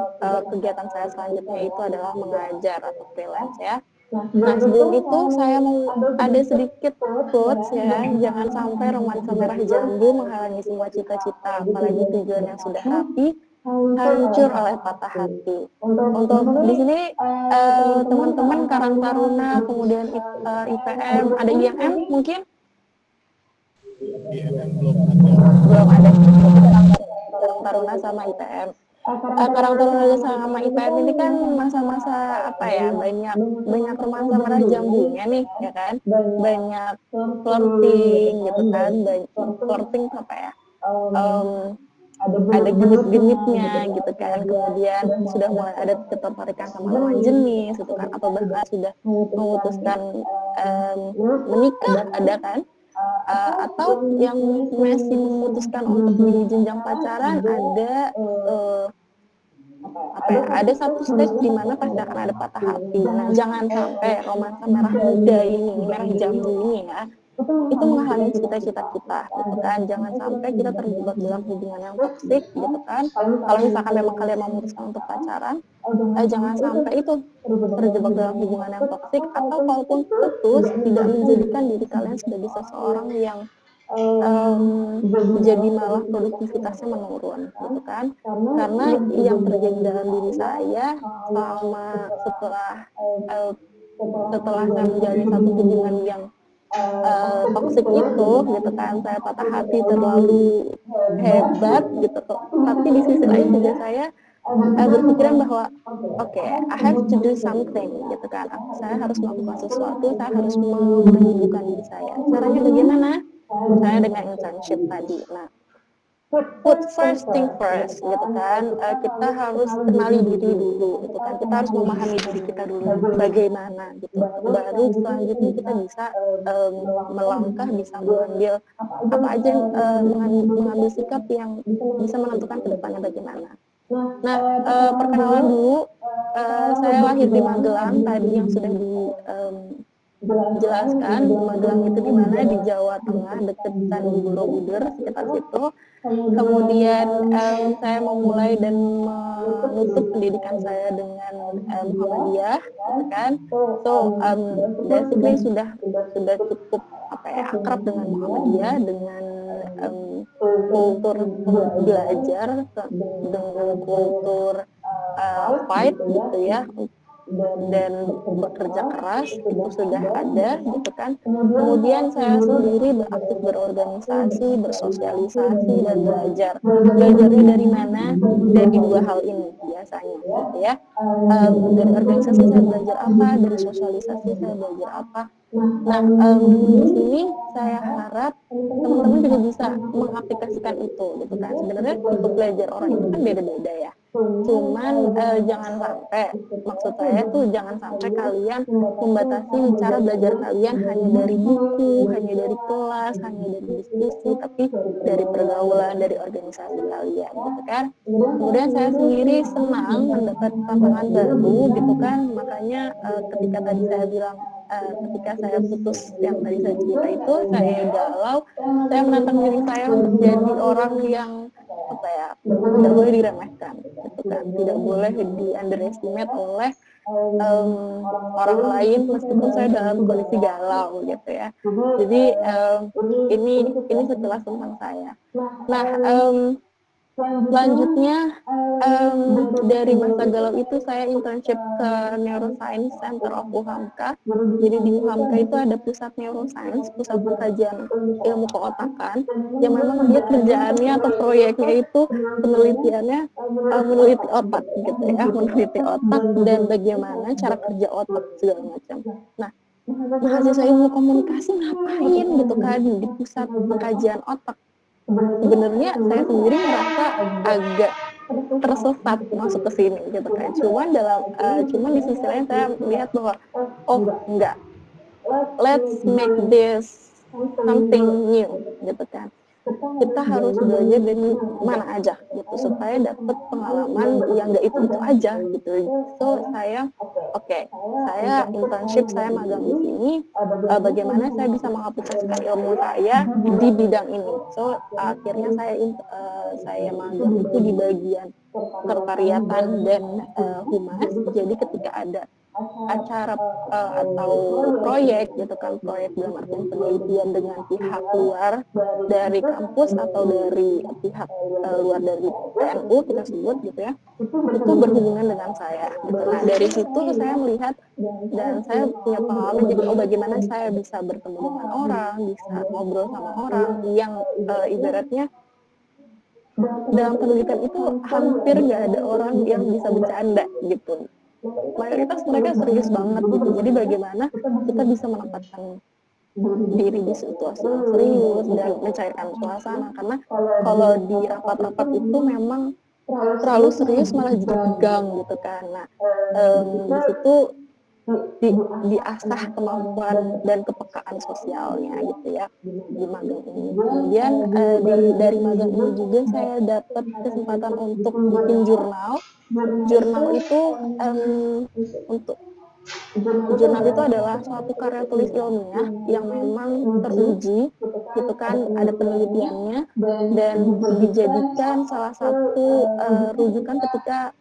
kegiatan saya selanjutnya itu adalah mengajar atau freelance ya. Nah, sebelum itu saya mau ada sedikit quotes ya, jangan sampai romansa merah jambu menghalangi semua cita-cita, apalagi tujuan yang sudah rapi hancur oleh patah hati. Untuk di sini teman-teman Karang Taruna, kemudian IPM, ada IMM mungkin? Belum ada. Karang Taruna sama IPM. Karang Taruna sama IPM ini kan masa-masa apa ya, banyak romansa merah jambunya nih ya kan, banyak flirting gitu kan, flirting apa ya, ada genit-genitnya gitu kan, kemudian sudah mulai ada ketertarikan sama lawan jenis gitu kan, atau bahkan sudah memutuskan menikah ada kan, atau yang masih memutuskan untuk di jenjang pacaran ada. Ada satu stage di mana pasti akan ada patah hati. Nah, jangan sampai romansa merah muda ini, merah jambu ini ya, itu menghalangi cita-cita kita gitu kan. Jangan sampai kita terjebak dalam hubungan yang toksik gitu kan. Kalau misalkan memang kalian memutuskan untuk pacaran, jangan sampai itu terjebak dalam hubungan yang toksik, atau kalaupun putus tidak menjadikan diri kalian sebagai seseorang yang jadi malah produktivitasnya menurun gitu kan, karena yang terjadi dalam diri saya selama setelah saya menjalani satu hubungan yang toksik itu gitu kan, saya patah hati terlalu hebat gitu, tapi di sisi lain juga saya berpikiran bahwa I have to do something gitu kan, saya harus melakukan sesuatu, saya harus menyembuhkan diri saya. Caranya bagaimana? Saya dengan internship tadi. Nah, put first thing first gitu kan, kita harus kenali diri dulu gitu kan, kita harus memahami diri kita dulu bagaimana gitu, baru selanjutnya kita bisa melangkah, bisa mengambil apa aja, mengambil sikap yang bisa menentukan ke depannya bagaimana. Nah, perkenalan dulu, saya lahir di Magelang tadi yang sudah dijelaskan. Magelang itu di mana? Di Jawa Tengah, dekat Candi Borobudur, sekitar situ. Kemudian saya memulai dan menutup pendidikan saya dengan Muhammadiyah, gitu kan. So basically sudah cukup akrab dengan Muhammadiyah, dengan kultur belajar, dengan kultur fight gitu ya, dan bekerja keras itu sudah ada gitu kan. Kemudian saya sendiri beraktif berorganisasi, bersosialisasi, dan belajar. Belajarnya dari mana? Dari dua hal ini biasanya gitu ya. Dari organisasi saya belajar apa, dari sosialisasi saya belajar apa. Nah, di sini saya harap teman-teman juga bisa mengaplikasikan itu gitu kan. Sebenarnya tipe belajar orang itu kan beda-beda ya. Cuman jangan sampai, maksud saya tuh jangan sampai kalian membatasi cara belajar kalian hanya dari buku, hanya dari kelas, hanya dari diskusi, tapi dari pergaulan, dari organisasi kalian gitu kan. Kemudian saya sendiri senang mendapat tantangan baru gitu kan. Makanya ketika tadi saya bilang ketika saya putus yang tadi saya cerita itu, saya galau, saya menantang diri saya untuk jadi orang yang apa ya, tidak boleh diremehkan gitu kan, tidak boleh di underestimate oleh orang lain meskipun saya dalam kondisi galau gitu ya. Jadi ini sekilas tentang saya. Nah, selanjutnya dari masa galau itu saya internship ke Neuroscience Center of UHAMKA. Jadi di UHAMKA itu ada pusat neuroscience, pusat pengkajian ilmu keotakan, yang memang dia kerjaannya atau proyeknya itu penelitiannya meneliti otak gitu ya, meneliti otak dan bagaimana cara kerja otak segala macam. Nah, mahasiswa ilmu komunikasi ngapain gitu kan di pusat pengkajian otak? Sebenarnya saya sendiri merasa agak tersesat masuk ke sini gitu kan. Cuman di sisi lain saya melihat bahwa enggak, let's make this something new gitu kan. Kita harus belajar dari mana aja gitu supaya dapat pengalaman yang enggak itu aja gitu. So saya saya internship, saya magang di sini, bagaimana saya bisa mengaplikasikan ilmu saya di bidang ini. So akhirnya saya magang itu di bagian ketertariatan dan humas. Jadi ketika ada acara atau proyek gitu kan, proyek dalam artian penelitian dengan pihak luar dari kampus atau dari pihak luar dari PNU kita sebut gitu ya, itu berhubungan dengan saya gitu. Nah dari situ saya melihat dan saya punya pengalaman, jadi bagaimana saya bisa bertemu dengan orang, bisa ngobrol sama orang yang ibaratnya dalam penelitian itu hampir nggak ada orang yang bisa bercanda gitu. Mayoritas mereka serius banget gitu. Jadi bagaimana kita bisa menempatkan diri di situasi yang serius dan mencairkan suasana, karena kalau di rapat-rapat itu memang terlalu serius malah jadi tegang gitu kan. Nah di situ diasah kemampuan dan kepekaan sosialnya gitu ya di magang ini. Kemudian dari magang ini juga saya dapat kesempatan untuk bikin jurnal. Jurnal itu untuk jurnal itu adalah suatu karya tulis ilmiah yang memang teruji gitu kan, ada penelitiannya dan dijadikan salah satu rujukan ketika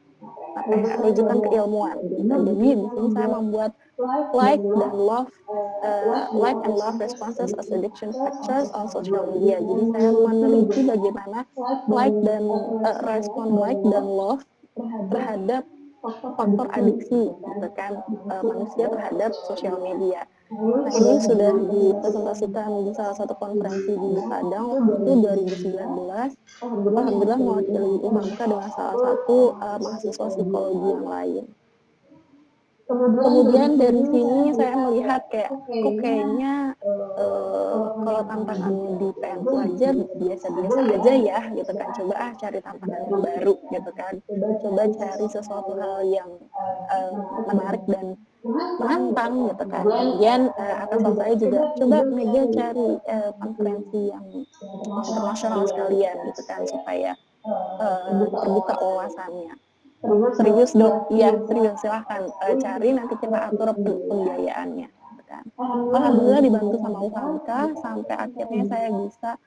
rujukan keilmuan gitu. Jadi di sini saya membuat like and love responses as addiction factors on social media. Jadi saya meneliti bagaimana like dan respon like dan love terhadap faktor adiksi gitu kan manusia terhadap sosial media. Nah ini sudah dipresentasikan di salah satu konferensi di Padang waktu itu 2019. Alhamdulillah mewakili UHAMKA dengan salah satu mahasiswa psikologi yang lain. Kemudian dari sini saya melihat kok kayaknya kalau tantangannya di PNU aja biasa-biasa aja ya gitu kan. Coba cari tantangan yang baru gitu kan. Coba cari sesuatu hal yang menarik dan menantang gitu kan. Kemudian atasan saya juga coba Mega cari konferensi yang internasional sekalian gitu kan supaya terbuka wawasannya. Serius dok, iya serius, silahkan cari, nanti kita atur pembiayaannya kan. Alhamdulillah dibantu sama UHAMKA sampai akhirnya saya bisa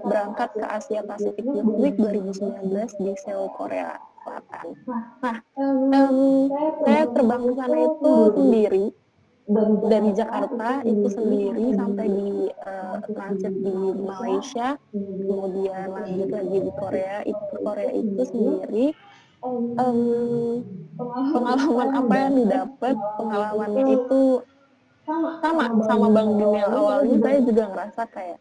berangkat ke Asia Pacific Youth Week 2019 di Seoul, Korea Selatan. Nah saya terbang ke sana itu sendiri, dari Jakarta itu sendiri sampai di transit di Malaysia, kemudian lanjut lagi di Korea itu sendiri. Pengalaman apa yang didapat, pengalamannya itu sama Bang Daniel. Awalnya saya juga ngerasa kayak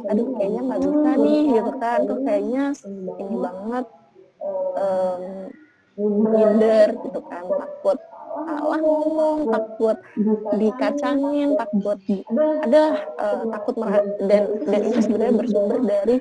aduh kayaknya nggak bisa nih gitu kan, tuh kayaknya ini banget minder gitu kan, takut salah ngomong, takut dikacangin, takut takut dan itu sebenarnya bersumber dari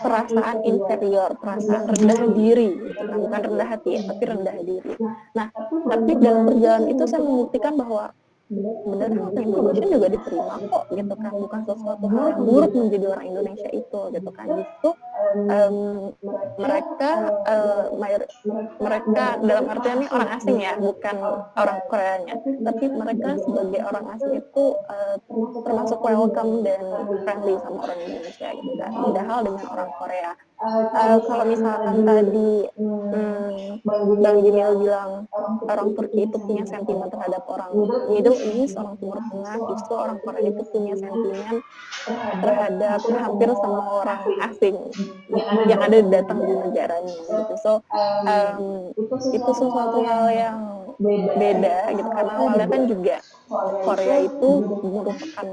perasaan inferior, perasaan rendah diri gitu kan, bukan rendah hati ya, tapi rendah diri. Nah, tapi dalam perjalanan itu saya membuktikan bahwa sebenarnya orang Indonesia juga diterima kok gitu kan, bukan sesuatu hal yang buruk menjadi orang Indonesia itu gitu kan. Justru mereka dalam artian ini orang asing ya, bukan orang Koreanya, tapi mereka sebagai orang asing itu termasuk welcome dan friendly sama orang Indonesia gitu kan. Beda hal dengan orang Korea. Kalau misalkan tadi Bang Jimil bilang orang Turki itu punya sentimen terhadap orang Middle East, orang Timur Tengah, justru orang Korea itu punya sentimen terhadap hampir semua orang asing yang ada datang di negaranya gitu. So itu sesuatu hal yang beda gitu, karena awalnya kan juga Korea itu merupakan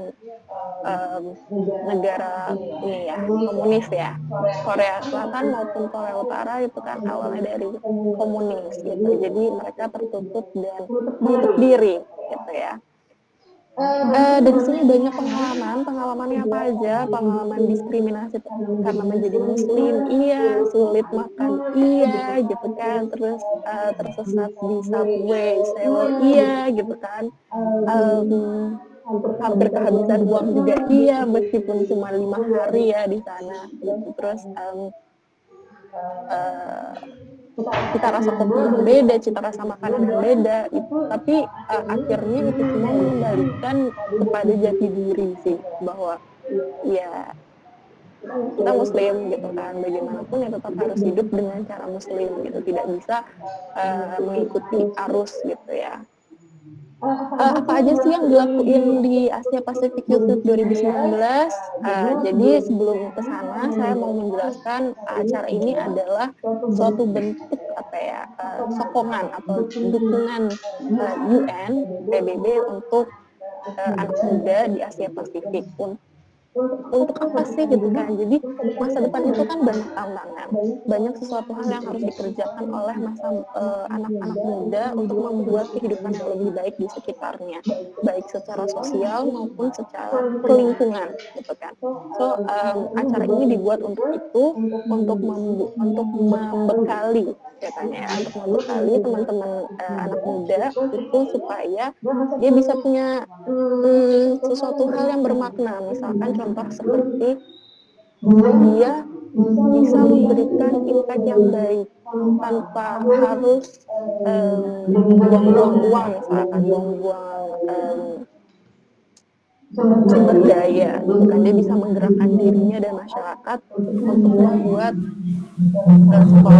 negara ini ya, komunis ya. Korea Selatan maupun Korea Utara itu kan awalnya dari komunis gitu. Jadi mereka tertutup dan menutup diri gitu ya. Dari sini banyak pengalamannya apa aja, pengalaman diskriminasi karena menjadi muslim, iya, sulit makan, iya, gitu kan, terus tersesat di subway, Seoul, iya, gitu kan, hampir kehabisan uang juga, iya, meskipun cuma 5 hari ya di sana, gitu. Terus cita rasa kopi yang beda, cita rasa makanan yang beda, tapi akhirnya itu semua mengembalikan kepada jati diri sih, bahwa ya kita muslim gitu kan, bagaimanapun ya tetap harus hidup dengan cara muslim gitu, tidak bisa mengikuti arus gitu ya. Apa aja sih yang dilakuin di Asia Pacific Youth 2019? Jadi sebelum ke sana saya mau menjelaskan acara ini adalah suatu bentuk sokongan atau dukungan UN PBB untuk anak muda di Asia Pasifik. Untuk apa sih gitu kan? Jadi masa depan itu kan banyak tantangan, banyak sesuatu hal yang harus dikerjakan oleh anak-anak muda untuk membuat kehidupan yang lebih baik di sekitarnya, baik secara sosial maupun secara lingkungan gitu kan. So acara ini dibuat untuk itu, untuk membekali katanya, untuk membekali teman-teman anak muda itu supaya dia bisa punya sesuatu hal yang bermakna, misalkan contoh seperti dia bisa memberikan impact yang baik tanpa harus buang-buang uang, misalkan buang-buang sumber daya gitu kan. Dia bisa menggerakkan dirinya dan masyarakat untuk membuat sekolah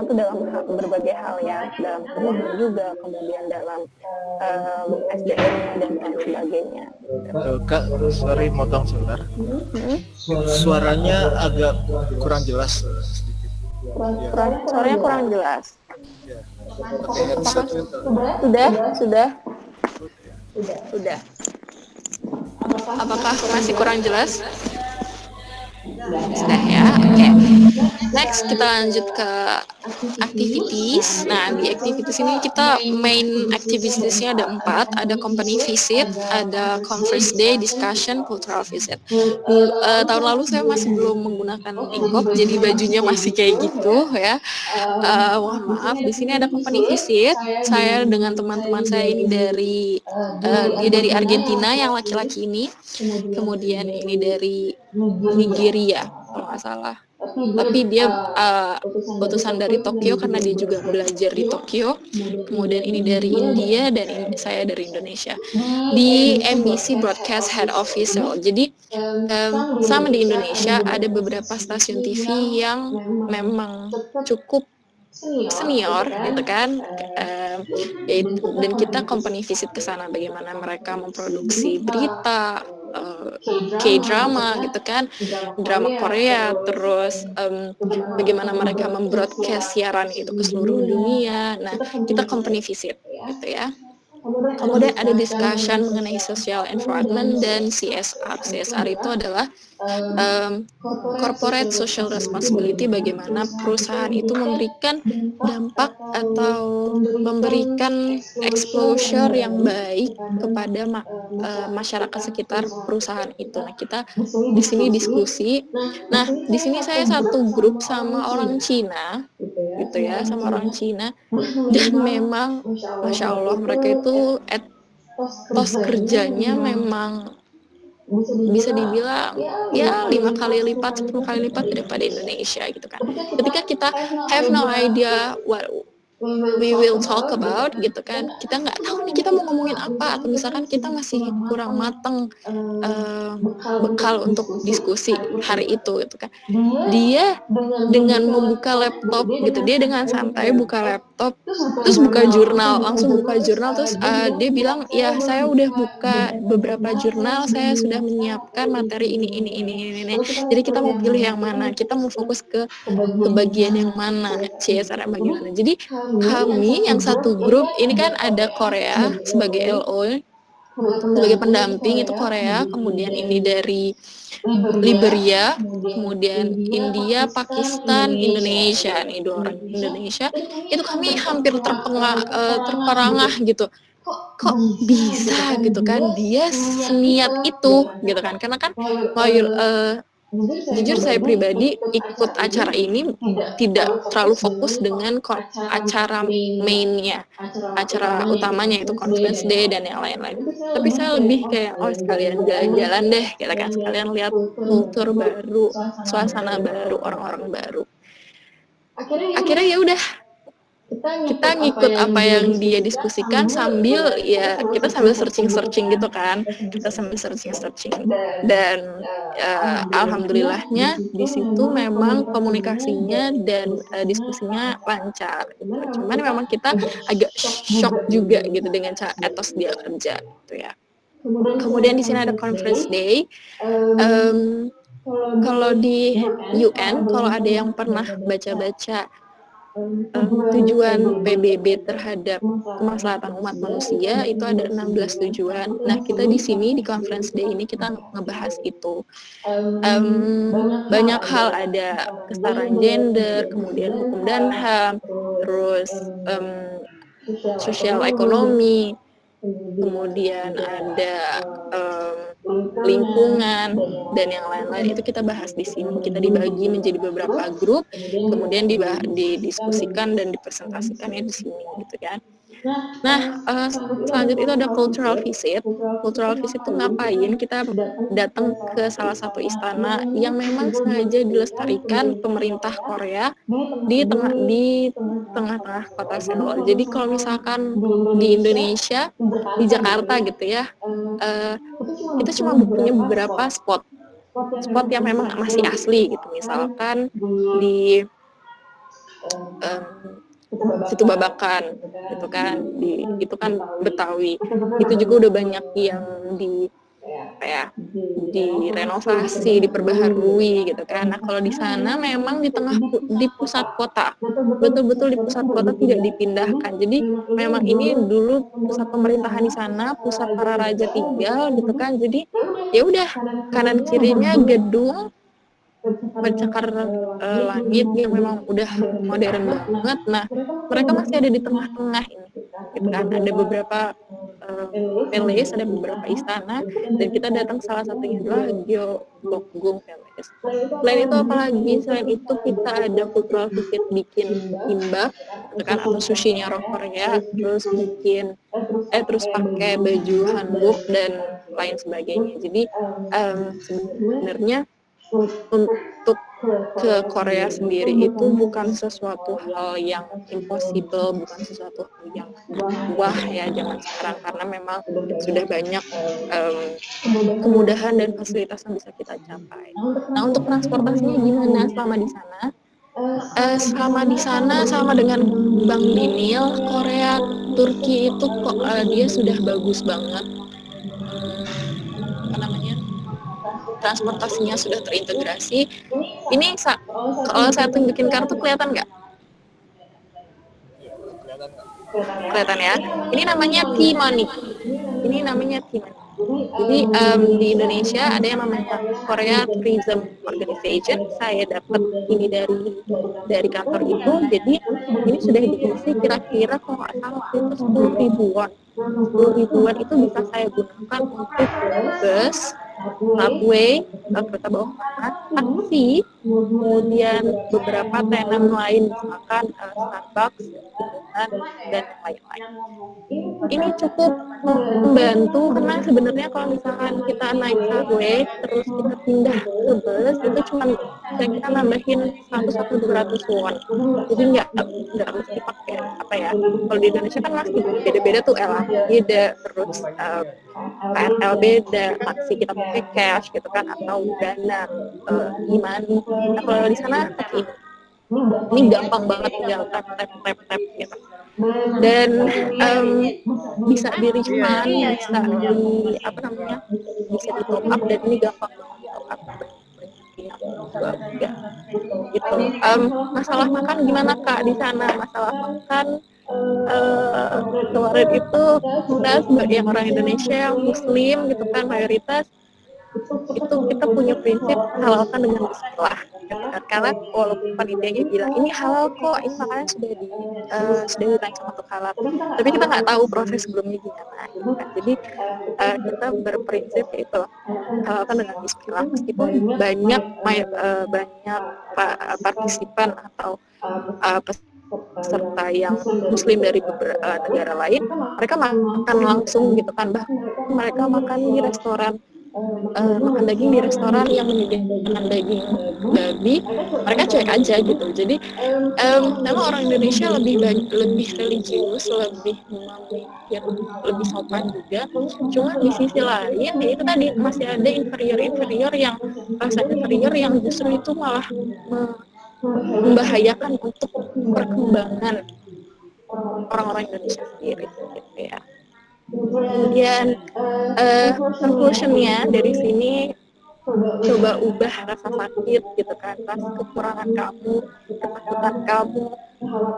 itu dalam berbagai hal ya, dalam keuangan juga, kemudian dalam SDM-nya dan lain sebagainya. Kak, sorry motong sebentar. Suaranya agak kurang jelas sedikit. Suaranya kurang jelas. Pakai headset gitu. Sudah. Apakah masih kurang jelas? Sudah ya, oke. Next kita lanjut ke activities. Nah, di activities ini kita main activitiesnya ada 4, ada company visit, ada conference day, discussion, cultural visit. Tahun lalu saya masih belum menggunakan ingkop, jadi bajunya masih kayak gitu ya. Mohon maaf, di sini ada company visit. Saya dengan teman-teman saya ini dia dari Argentina yang laki-laki ini, kemudian ini dari Nigeria kalau nggak salah, tapi dia utusan dari Tokyo karena dia juga belajar di Tokyo. Kemudian ini dari India dan saya dari Indonesia di MBC Broadcast Head Official. Jadi sama di Indonesia ada beberapa stasiun TV yang memang cukup senior gitu kan, dan kita company visit ke sana, bagaimana mereka memproduksi berita, K-drama gitu kan, drama Korea, terus bagaimana mereka membroadcast siaran itu ke seluruh dunia. Nah, kita company visit gitu ya. Kemudian ada discussion mengenai social environment dan CSR. CSR itu adalah corporate social responsibility, bagaimana perusahaan itu memberikan dampak atau memberikan exposure yang baik kepada masyarakat sekitar perusahaan itu. Nah, kita di sini diskusi. Nah, di sini saya satu grup sama orang Cina, gitu ya, sama orang Cina, dan memang Masya Allah mereka itu etos kerjanya memang bisa dibilang ya 5 kali lipat, 10 kali lipat daripada Indonesia gitu kan. Ketika kita have no idea what we will talk about gitu kan, kita nggak tahu nih kita mau ngomongin apa, atau misalkan kita masih kurang matang bekal untuk diskusi hari itu gitu kan. Dia dengan membuka laptop gitu, dia dengan santai buka laptop, terus buka jurnal, langsung buka jurnal, terus dia bilang, ya saya udah buka beberapa jurnal, saya sudah menyiapkan materi ini. Jadi kita mau pilih yang mana, kita mau fokus ke bagian yang mana, CSR yang bagaimana. Jadi kami yang satu grup ini kan ada Korea sebagai LO, sebagai pendamping itu Korea, kemudian ini dari Liberia, kemudian India, Pakistan, Indonesia, nih 2 orang Indonesia. Itu kami hampir terperangah gitu. Kok bisa gitu kan, dia seniat itu gitu kan, karena kan jujur saya pribadi ikut acara ini tidak terlalu fokus dengan acara mainnya, acara utamanya itu conference day dan yang lain-lain. Tapi saya lebih kayak sekalian jalan-jalan deh, kita kan sekalian lihat kultur baru, suasana baru, orang-orang baru. Akhirnya ya udah, kita ngikut apa yang dia diskusikan sambil ya kita sambil searching gitu kan, kita sambil searching dan alhamdulillahnya di situ memang komunikasinya dan diskusinya lancar gitu. Cuman memang kita agak shock juga gitu dengan cara etos dia kerja gitu ya. Kemudian di sini ada conference day. Kalau di UN, kalau ada yang pernah baca-baca tujuan PBB terhadap kemaslahatan umat manusia, itu ada 16 tujuan. Nah, kita di sini di conference day ini kita ngebahas itu. Banyak hal, ada kesetaraan gender, kemudian hukum dan HAM, terus sosial ekonomi, kemudian ada lingkungan dan yang lain-lain. Itu kita bahas di sini. Kita dibagi menjadi beberapa grup, kemudian didiskusikan dan dipresentasikannya di sini gitu kan. Nah, selanjutnya itu ada cultural visit. Cultural visit itu ngapain? Kita datang ke salah satu istana yang memang sengaja dilestarikan pemerintah Korea di tengah-tengah kota Seoul. Jadi kalau misalkan di Indonesia, di Jakarta gitu ya, kita cuma punya beberapa spot yang memang masih asli gitu. Misalkan di Situ Babakan gitu kan, itu kan Betawi, itu juga udah banyak yang direnovasi, diperbaharui gitu kan. Nah, kalau di sana memang di pusat kota, betul-betul di pusat kota, tidak dipindahkan. Jadi memang ini dulu pusat pemerintahan di sana, pusat para raja tinggal gitu kan. Jadi ya udah, kanan kirinya gedung pencakar langit yang memang udah modern banget. Nah, mereka masih ada di tengah-tengah ini gitu kan. Ada beberapa palace, ada beberapa istana, dan kita datang salah satunya adalah Gyeongbokgung Palace. Selain itu apalagi, selain itu kita ada cultural visit, bikin kimbap gitu kan, atau sushinya orang Korea, terus terus pakai baju hanbok dan lain sebagainya. Jadi sebenarnya untuk ke Korea sendiri itu bukan sesuatu hal yang impossible, bukan sesuatu hal yang wah ya zaman sekarang, karena memang sudah banyak kemudahan dan fasilitas yang bisa kita capai. Nah, untuk transportasinya gimana selama di sana? Selama di sana sama dengan Bang Dinil, Korea Turki itu kok dia sudah bagus banget. Transportasinya sudah terintegrasi. Ini kalau saya tunjukin kartu kelihatan nggak? Kelihatan ya. Ini namanya T-Money. Ini namanya T-Money. Jadi di Indonesia ada yang namanya Korea Tourism Organization. Saya dapat ini dari kantor itu. Jadi ini sudah diisi kira-kira kalau nggak salah waktu itu 10.000 won. 10.000 won itu bisa saya gunakan untuk bus, subway, kereta bawah tanah, taksi, kemudian beberapa tenan lain misalkan Starbucks, dan lain-lain. Ini cukup membantu karena sebenarnya kalau misalkan kita naik subway terus kita pindah ke bus itu cuma kita nambahin 100 atau 200 won. Jadi nggak mesti pakai apa ya. Kalau di Indonesia kan masih beda-beda tuh LRT beda, terus KRL beda, taksi kita pakai cash gitu kan atau dana e-money. Nah kalau di sana pakai ini gampang banget tinggal tap gitu. Dan bisa di refund, bisa di apa namanya, bisa di top up dan ini gampang banget di top up gitu. Masalah makan gimana Kak di sana? Masalah makan kemarin itu kita sebagai orang Indonesia yang Muslim gitu kan mayoritas itu kita punya prinsip halalkan dengan bismillah gitu kan. Karena walaupun panitianya bilang ini halal kok, ini makanan sudah dirancang untuk halal, tapi kita nggak tahu proses sebelumnya gimana gitu kan. Jadi kita berprinsip itu halalkan dengan bismillah meskipun banyak partisipan atau peserta yang muslim dari beberapa negara lain, mereka makan langsung gitu kan, bahkan mereka makan di restoran makan daging di restoran yang menyediakan daging babi, mereka cuek aja gitu. Jadi memang orang Indonesia lebih religius, lebih memikir, lebih sopan juga. Cuma di sisi lain ya itu tadi masih ada inferior yang rasa inferior yang justru itu malah membahayakan untuk perkembangan orang-orang Indonesia sendiri gitu ya. Kemudian conclusionnya dari sini, coba ubah rasa sakit gitu kan, rasa kekurangan kamu, ketakutan kamu,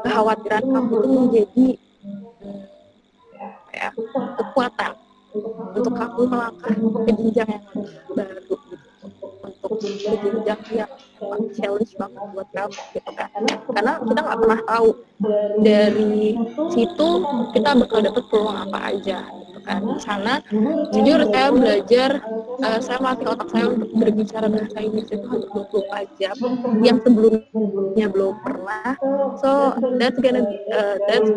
kekhawatiran kamu itu menjadi kekuatan untuk kamu melangkah ke jenjang yang baru gitu, untuk ke jenjang yang challenge banget buat kamu gitu kan. Karena kita nggak pernah tahu dari situ kita bakal dapet peluang apa aja gitu kan. Di sana jujur saya belajar, saya melatih otak saya untuk berbicara bahasa Inggris itu hampir 24 jam yang sebelumnya belum pernah. So that's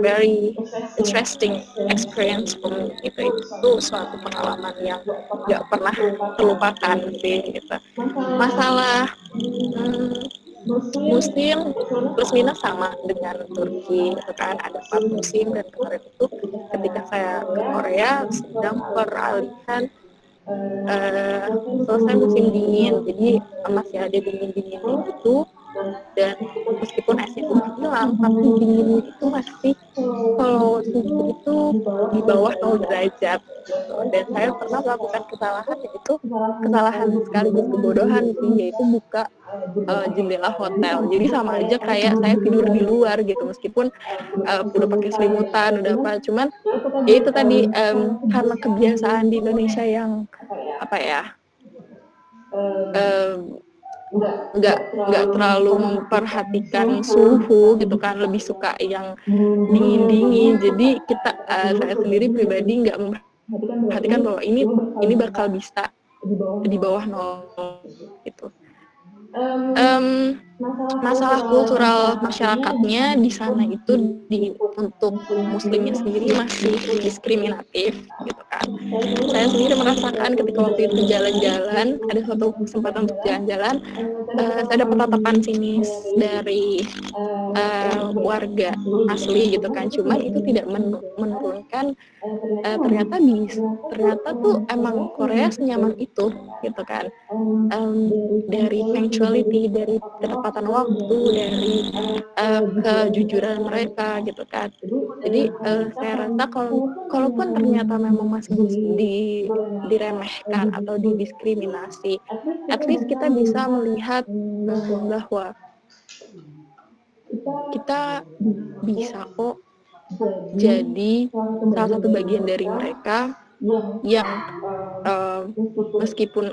very interesting experience for me gitu. Itu suatu pengalaman yang nggak pernah terlupakan sih gitu. Masalah musim plus minus sama dengan Turki gitu kan, ada 4 musim dan kemarin itu ketika saya ke Korea sedang peralihan selesai musim dingin, jadi masih ada dingin-dinginnya gitu, dan meskipun esnya udah hilang tapi dinginnya itu masih kalau suhu itu di bawah 0 derajat gitu. Dan saya pernah melakukan kesalahan, yaitu kesalahan sekaligus kebodohan sih, yaitu buka jendela hotel. Jadi sama aja kayak saya tidur di luar gitu, meskipun udah pakai selimutan udah apa, cuman ya itu tadi karena kebiasaan di Indonesia yang apa ya, nggak terlalu memperhatikan suhu gitu kan, lebih suka yang dingin. Jadi saya sendiri pribadi nggak memperhatikan bahwa ini bakal bisa di bawah 0 gitu. Masalah kultural masyarakatnya di sana itu untuk muslimnya sendiri masih diskriminatif gitu kan. Saya sendiri merasakan ketika waktu itu jalan-jalan, ada suatu kesempatan untuk jalan-jalan, saya dapat tatapan sinis dari warga asli gitu kan. Cuman itu tidak menurunkan ternyata tuh emang Korea senyaman itu gitu kan. Dari punctuality, dari ketepatan waktu, dari kejujuran mereka gitu kan. Jadi saya rasa kalaupun ternyata memang masih diremehkan atau didiskriminasi, at least kita bisa melihat bahwa kita bisa kok jadi salah satu bagian dari mereka yang meskipun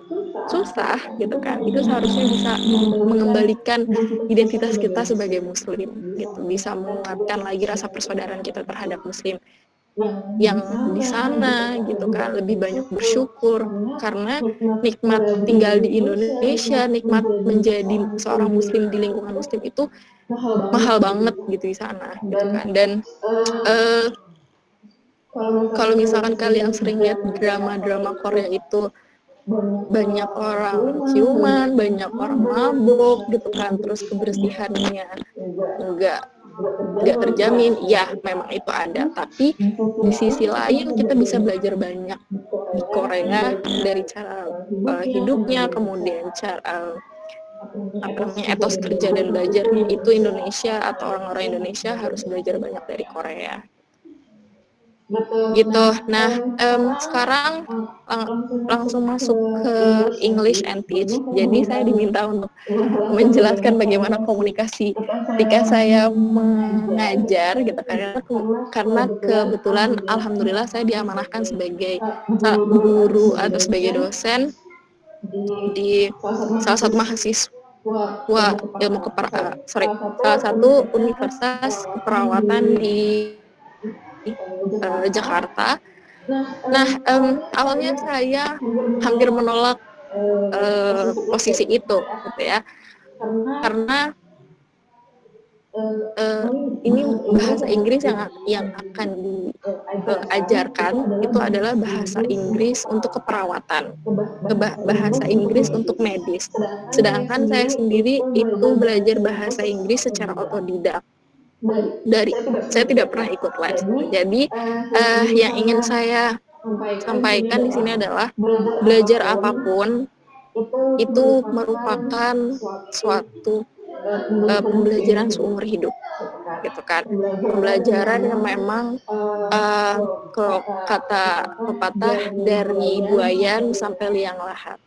susah gitu kan, itu seharusnya bisa mengembalikan identitas kita sebagai muslim gitu, bisa menguatkan lagi rasa persaudaraan kita terhadap muslim yang di sana gitu kan, lebih banyak bersyukur karena nikmat tinggal di Indonesia, nikmat menjadi seorang muslim di lingkungan muslim itu mahal banget gitu di sana gitu kan. Dan kalau misalkan kalian sering lihat drama-drama Korea itu banyak orang ciuman, banyak orang mabuk gitu kan, terus kebersihannya nggak terjamin, ya memang itu ada, tapi di sisi lain kita bisa belajar banyak di Korea dari cara hidupnya, kemudian cara etos kerja dan belajarnya itu Indonesia atau orang-orang Indonesia harus belajar banyak dari Korea gitu. Nah, sekarang langsung masuk ke English and Teach. Jadi saya diminta untuk menjelaskan bagaimana komunikasi ketika saya mengajar gitu, karena kebetulan alhamdulillah saya diamanahkan sebagai guru atau sebagai dosen di salah satu mahasiswa salah satu universitas keperawatan di Jakarta. Nah, awalnya saya hampir menolak posisi itu gitu ya, karena ini bahasa Inggris yang akan diajarkan itu adalah bahasa Inggris untuk keperawatan, bahasa Inggris untuk medis, sedangkan saya sendiri itu belajar bahasa Inggris secara otodidak. Saya tidak pernah ikut les. Jadi yang ingin saya sampaikan di sini adalah belajar apapun itu merupakan suatu pembelajaran seumur hidup gitu kan, pembelajaran yang memang kalau kata pepatah dari buayan sampai liang lahat.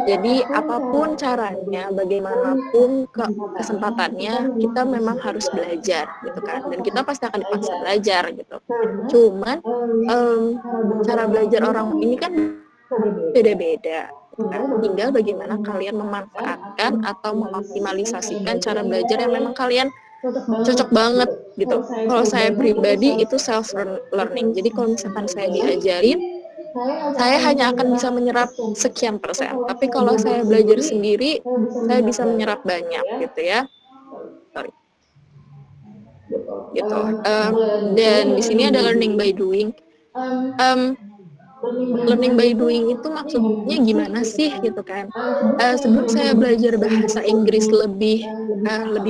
Jadi apapun caranya, bagaimanapun kesempatannya, kita memang harus belajar gitu kan, dan kita pasti akan dipaksa belajar gitu. Cuman cara belajar orang ini kan beda-beda gitu kan. Tinggal bagaimana kalian memanfaatkan atau mengoptimalisasikan cara belajar yang memang kalian cocok banget gitu. Kalau saya pribadi itu self learning. Jadi kalau misalkan saya diajarin, saya hanya akan bisa menyerap sekian persen. Tapi kalau saya belajar sendiri, saya bisa menyerap banyak gitu ya. Gitu. Dan di sini ada learning by doing. Learning by doing itu maksudnya gimana sih gitu kan? Sebelum saya belajar bahasa Inggris lebih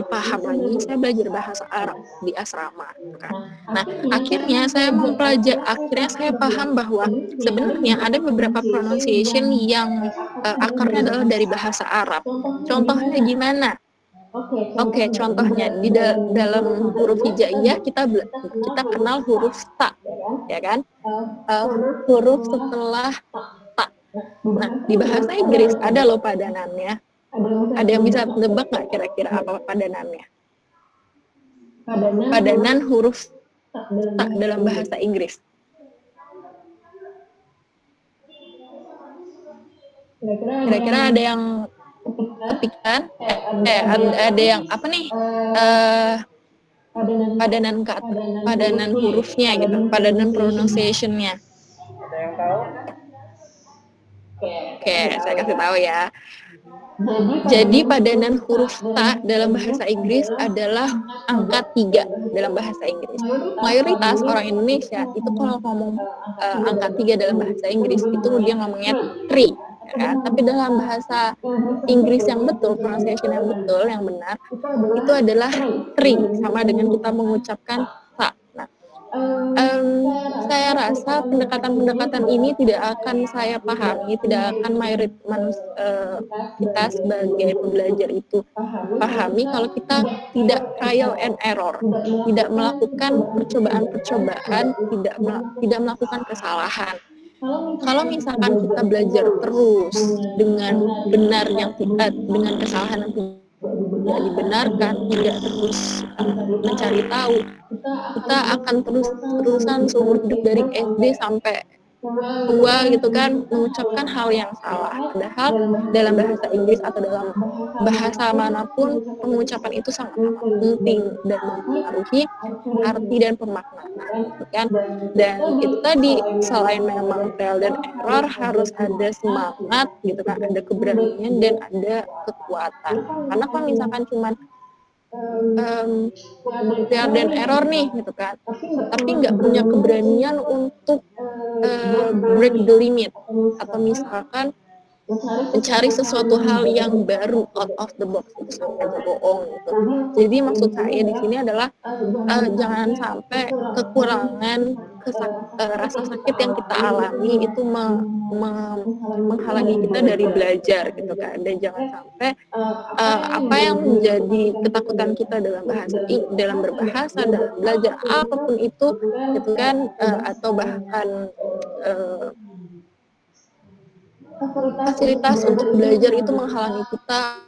paham lagi, saya belajar bahasa Arab di asrama gitu kan. Nah, akhirnya saya paham bahwa sebenarnya ada beberapa pronunciation yang akarnya adalah dari bahasa Arab. Contohnya gimana? Oke, contohnya di dalam huruf hijaiyah kita kenal huruf ta, ya kan? Huruf setelah ta. Nah, di bahasa Inggris ada loh padanannya. Ada yang bisa tebak nggak kira-kira apa padanannya? Padanan huruf ta dalam bahasa Inggris. Kira-kira ada yang ketikan? Ada yang apa nih? Padanan hurufnya gitu, padanan pronunciation-nya. Ada yang tahu? Oke, saya kasih tahu ya. Jadi padanan huruf ta dalam bahasa Inggris adalah angka 3 dalam bahasa Inggris. Mayoritas orang Indonesia itu kalau ngomong angka 3 dalam bahasa Inggris itu dia ngomongnya 3. Ya, tapi dalam bahasa Inggris yang betul, pronunciation yang betul, yang benar, itu adalah 3, sama dengan kita mengucapkan ta. Nah, saya rasa pendekatan-pendekatan ini tidak akan saya pahami, tidak akan mayoritas kita sebagai pembelajar itu pahami kalau kita tidak trial and error, tidak melakukan percobaan-percobaan, tidak melakukan kesalahan. Kalau misalkan kita belajar terus dengan benar yang dengan kesalahan yang nggak dibenarkan, tidak terus mencari tahu, kita akan terus-terusan seumur hidup dari SD sampai tua gitu kan mengucapkan hal yang salah. Padahal dalam bahasa Inggris atau dalam bahasa manapun pengucapan itu sangat amat penting dan mempengaruhi arti dan pemaknaan gitu kan. Dan itu tadi selain memang trial dan error harus ada semangat gitu kan, ada keberanian dan ada kekuatan. Karena kalau misalkan cuman trial dan error nih gitu kan, tapi nggak punya keberanian untuk break the limit atau misalkan mencari sesuatu hal yang baru out of the box, itu sama aja bohong gitu. Jadi maksud saya di sini adalah jangan sampai kekurangan rasa sakit yang kita alami itu menghalangi kita dari belajar gitu kan. Dan jangan sampai apa yang menjadi ketakutan kita dalam berbahasa, dalam belajar apapun itu gitu kan, atau bahkan fasilitas untuk belajar itu menghalangi kita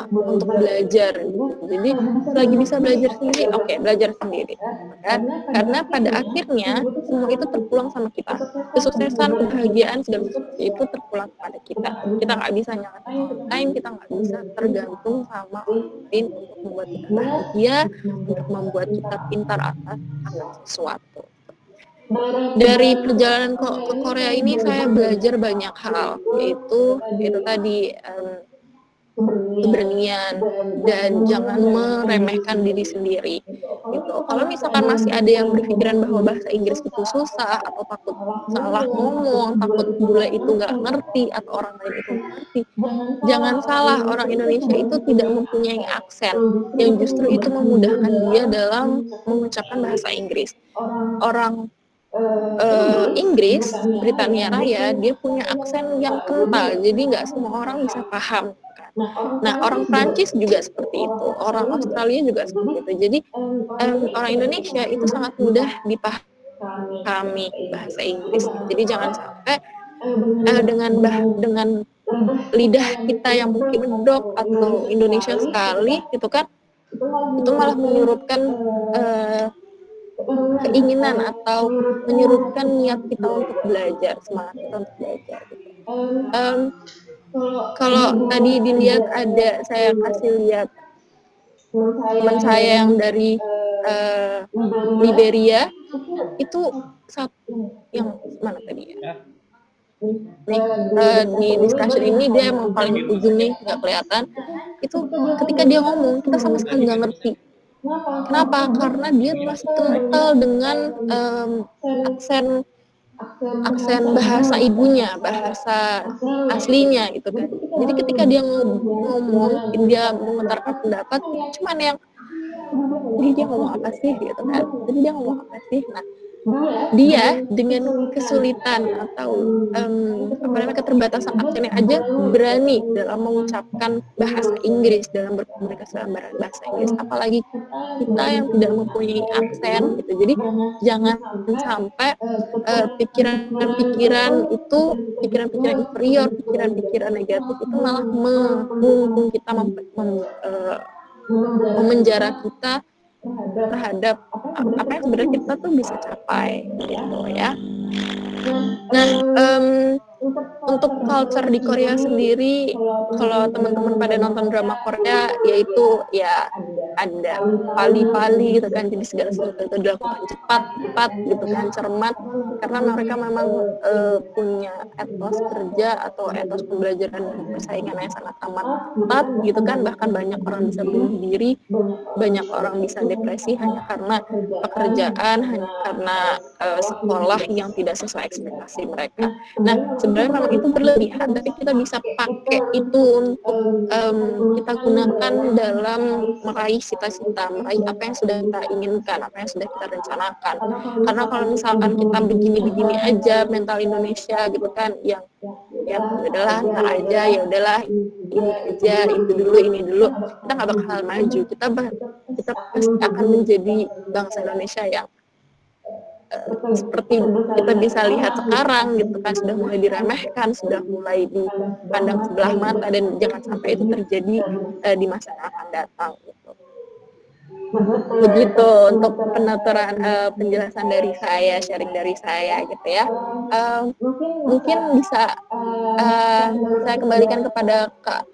untuk belajar gitu. Jadi selagi bisa belajar sendiri, oke, belajar sendiri kan? Karena pada akhirnya semua itu terpulang sama kita. Kesuksesan, kebahagiaan, segala sesuatu itu terpulang kepada kita. Kita nggak bisa nyalakan time, kita nggak bisa tergantung sama orang lain untuk membuat kita bahagia, untuk membuat kita pintar akan sesuatu. Dari perjalanan ke Korea ini saya belajar banyak hal, yaitu tadi keberanian dan jangan meremehkan diri sendiri gitu. Kalau misalkan masih ada yang berpikiran bahwa bahasa Inggris itu susah atau takut salah ngomong, takut bule itu nggak ngerti atau orang lain itu nggak ngerti, jangan salah, orang Indonesia itu tidak mempunyai aksen yang justru itu memudahkan dia dalam mengucapkan bahasa Inggris. Orang Inggris, Britania Raya, dia punya aksen yang kental, jadi nggak semua orang bisa paham. Nah, orang Prancis juga seperti itu, orang Australia juga seperti itu. Jadi orang Indonesia itu sangat mudah dipahami bahasa Inggris. Jadi jangan sampai dengan lidah kita yang mungkin medok atau Indonesia sekali, gitu kan, itu malah menyurutkan keinginan atau menyurutkan niat kita untuk belajar, semangat kita untuk belajar. Gitu. Kalau tadi dilihat ada, saya kasih lihat teman saya yang dari Liberia, itu satu yang mana tadi ya? Nih, di discussion ini dia yang paling ujung nih, nggak kelihatan. Itu ketika dia ngomong, kita sama sekali nggak ngerti. Kenapa? Karena dia masih kental dengan aksen bahasa ibunya, bahasa aslinya gitu kan. Jadi ketika dia ngomong, dia mengutarakan pendapat, cuman yang jadi dia ngomong apa sih gitu kan. Jadi dia ngomong apa sih? Nah, dia dengan kesulitan atau keterbatasan aksennya aja berani dalam mengucapkan bahasa Inggris, dalam berkomunikasi dalam bahasa Inggris, apalagi kita yang tidak mempunyai aksen gitu. Jadi jangan sampai pikiran-pikiran inferior, pikiran-pikiran negatif itu malah menghukum kita, memenjara kita terhadap apa yang sebenarnya kita tuh bisa capai gitu ya. Nah, untuk culture di Korea sendiri, kalau teman-teman pada nonton drama Korea, yaitu ya ada pali-pali gitu kan, jadi segala sesuatu itu dilakukan cepat gitu kan, cermat, karena mereka memang punya etos kerja atau etos pembelajaran dan persaingan yang sangat amat ketat gitu kan, bahkan banyak orang bisa bunuh diri, banyak orang bisa depresi hanya karena pekerjaan, hanya karena sekolah yang tidak sesuai ekspektasi mereka. Nah, sebenarnya memang itu berlebihan, tapi kita bisa pakai itu untuk kita gunakan dalam meraih cita-cita, meraih apa yang sudah kita inginkan, apa yang sudah kita rencanakan. Karena kalau misalkan kita begini-begini aja mental Indonesia gitu kan, yang ya udahlah, ntar aja, ya udahlah, ini aja, itu dulu, ini dulu, kita nggak bakal maju. Kita pasti akan menjadi bangsa Indonesia yang seperti kita bisa lihat sekarang gitu kan, sudah mulai diremehkan, sudah mulai dipandang sebelah mata, dan jangan sampai itu terjadi di masa yang akan datang gitu. Begitu untuk penuturan penjelasan dari saya, sharing dari saya gitu ya. Mungkin bisa saya kembalikan kepada Kak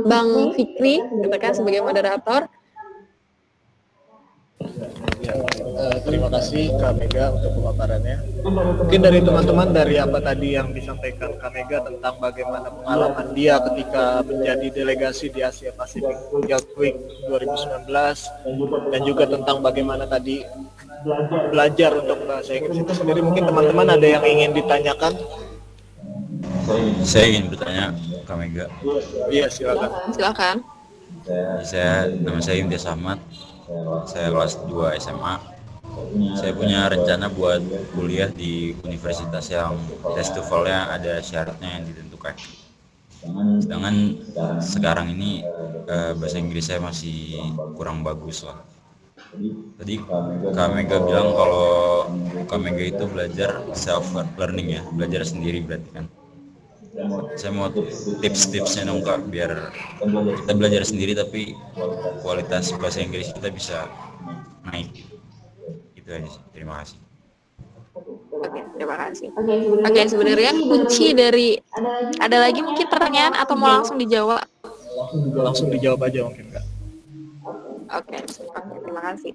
Bang Fikri gitu kan sebagai moderator. Ya, terima kasih Kak Mega untuk pemaparannya. Mungkin dari teman-teman, dari apa tadi yang disampaikan Kak Mega tentang bagaimana pengalaman dia ketika menjadi delegasi di Asia Pasifik Youth Week 2019, dan juga tentang bagaimana tadi belajar untuk bahasa Inggris itu sendiri, mungkin teman-teman ada yang ingin ditanyakan? Saya ingin bertanya Kak Mega. Iya, silakan. Silakan. Nama saya Imtiaz Ahmad. Saya kelas 2 SMA. Saya punya rencana buat kuliah di universitas yang festivalnya ada syaratnya yang ditentukan. Sedangkan sekarang ini bahasa Inggris saya masih kurang bagus lah. Tadi Kak Mega bilang kalau Kak Mega itu belajar self learning ya, belajar sendiri berarti kan. Saya mau tips-tipsnya dong Kak, biar kita belajar sendiri tapi kualitas bahasa Inggris kita bisa naik. Itu aja sih. Terima kasih. Oke, terima kasih. Oke, sebenarnya kunci dari, ada lagi mungkin pertanyaan atau mau langsung dijawab? Langsung dijawab aja mungkin Kak. Oke, terima kasih.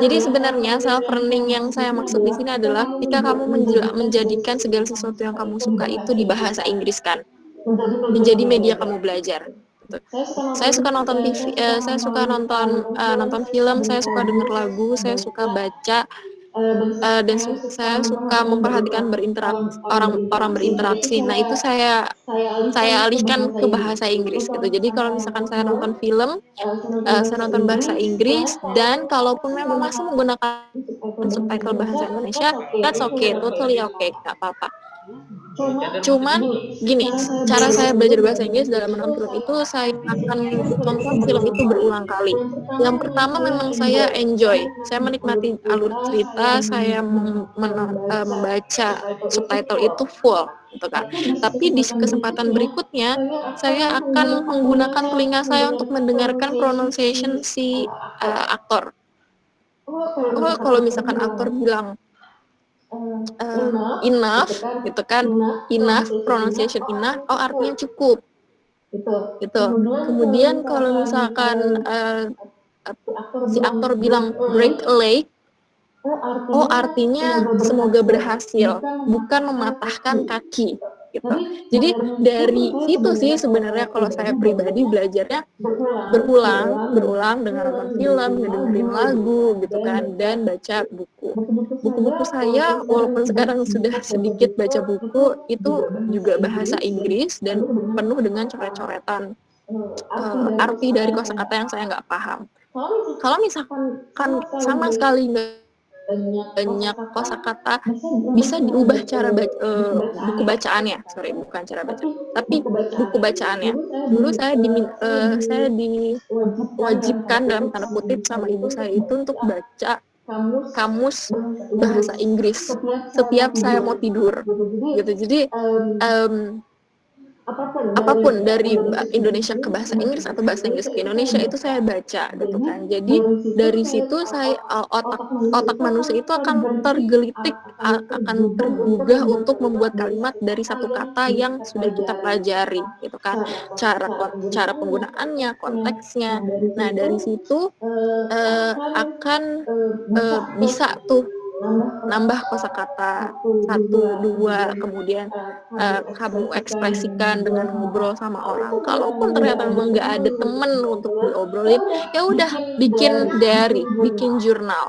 Jadi sebenarnya self learning yang saya maksud di sini adalah ketika kamu menjadikan segala sesuatu yang kamu suka itu di bahasa Inggris kan, menjadi media kamu belajar. Saya suka nonton TV, saya suka nonton film, saya suka dengar lagu, saya suka baca, dan saya suka memperhatikan orang berinteraksi. Nah itu saya alihkan ke bahasa Inggris gitu. Jadi kalau misalkan saya nonton film, saya nonton bahasa Inggris, dan kalaupun memang masih menggunakan subtitle bahasa Indonesia, that's okay, totally okay, nggak apa-apa. Cuman gini, cara saya belajar bahasa Inggris dalam menonton film itu, saya akan nonton film itu berulang kali. Yang pertama memang saya enjoy, saya menikmati alur cerita, saya membaca subtitle itu full gitu kan. Tapi di kesempatan berikutnya saya akan menggunakan telinga saya untuk mendengarkan pronunciation si aktor. Kalau misalkan aktor bilang enough gitu kan, enough, pronunciation enough, oh artinya cukup gitu. Kemudian kalau misalkan si aktor bilang break a leg, oh artinya semoga berhasil, bukan mematahkan kaki gitu. Jadi dari situ sih sebenarnya kalau saya pribadi belajarnya berulang dengan nonton film, ngedengerin lagu gitu kan, dan baca buku. Buku-buku saya walaupun sekarang sudah sedikit baca buku itu juga bahasa Inggris dan penuh dengan coret-coretan arti dari kosakata yang saya nggak paham. Kalau misalkan sama sekali nggak banyak kosakata, bisa diubah cara buku bacaannya, bukan cara baca, tapi buku bacaannya. Dulu saya diwajibkan dalam tanda kutip sama ibu saya itu untuk baca kamus bahasa Inggris setiap saya mau tidur gitu. Jadi apapun dari Indonesia ke bahasa Inggris atau bahasa Inggris ke Indonesia itu saya baca gitu kan. Jadi dari situ saya otak manusia itu akan tergelitik, akan tergugah untuk membuat kalimat dari satu kata yang sudah kita pelajari gitu kan. Cara penggunaannya, konteksnya. Nah, dari situ akan bisa tuh nambah kosakata 1, 2, kemudian kamu ekspresikan dengan ngobrol sama orang. Kalaupun ternyata memang nggak ada temen untuk diobrolin, ya udah bikin diary, bikin jurnal.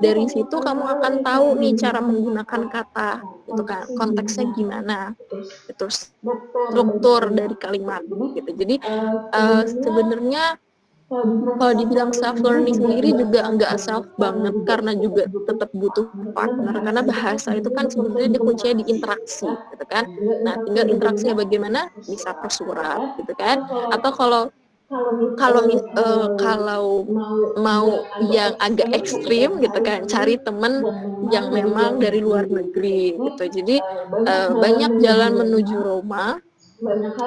Dari situ kamu akan tahu nih cara menggunakan kata, gitu kan, konteksnya gimana, itu struktur dari kalimat, gitu. Jadi sebenarnya kalau dibilang self learning sendiri juga nggak self banget, karena juga tetap butuh partner, karena bahasa itu kan sebenarnya dia kuncinya di interaksi gitu kan. Nah tinggal interaksinya bagaimana, bisa per surat gitu kan, atau kalau kalau mau yang agak ekstrim gitu kan, cari temen yang memang dari luar negeri gitu. Jadi banyak jalan menuju Roma,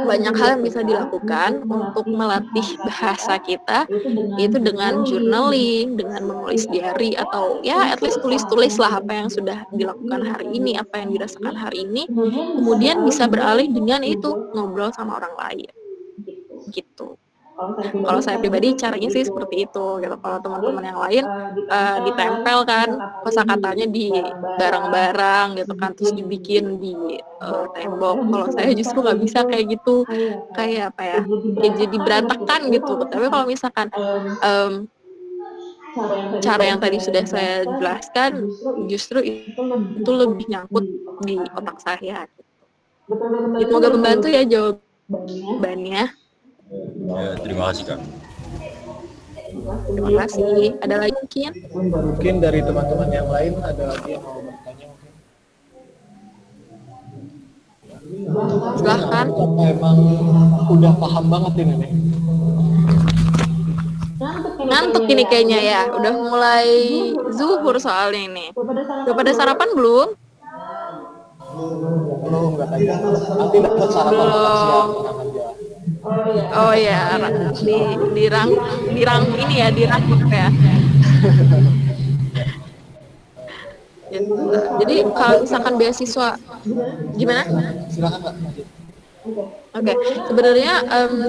banyak hal yang bisa dilakukan untuk melatih bahasa kita, yaitu dengan journaling, dengan menulis diary, atau ya at least tulis-tulis lah apa yang sudah dilakukan hari ini, apa yang dirasakan hari ini, kemudian bisa beralih dengan itu, ngobrol sama orang lain gitu. Kalau saya pribadi caranya sih seperti itu gitu. Kalau teman-teman yang lain ditempel kan kosakatanya di barang-barang gitu kan, terus dibikin di tembok. Kalau saya justru nggak bisa kayak gitu, kayak apa ya, kayak jadi berantakan gitu. Tapi kalau misalkan cara yang tadi sudah saya jelaskan, justru itu lebih nyangkut di otak saya. Gitu. Semoga membantu ya jawabannya. Ya, terima kasih Kak. Terima kasih. Ada lagi mungkin? Mungkin dari teman-teman yang lain ada lagi yang mau bertanya mungkin. Silahkan. Apa emang udah paham banget ini nih? Ngantuk ini kayaknya ya. Udah mulai zuhur soalnya ini. Udah pada sarapan belum? Belum katanya. Nanti dapat sarapan makan siang, tenang aja. Oh ya, dirang ini ya, dirang ya. Gitu. Jadi kalau misalkan beasiswa gimana? Silakan Kak. Oke, sebenarnya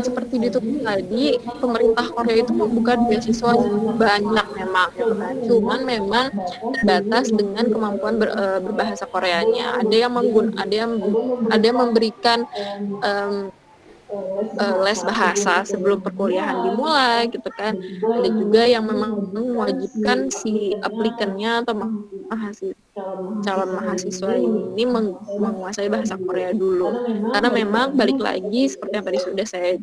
seperti ditulis tadi, pemerintah Korea itu membuka beasiswa banyak memang, gitu kan. Cuman memang terbatas dengan kemampuan berbahasa Koreanya. Ada yang memberikan les bahasa sebelum perkuliahan dimulai, gitu kan. Ada juga yang memang mewajibkan si aplikannya atau calon mahasiswa ini menguasai bahasa Korea dulu, karena memang balik lagi seperti yang tadi sudah saya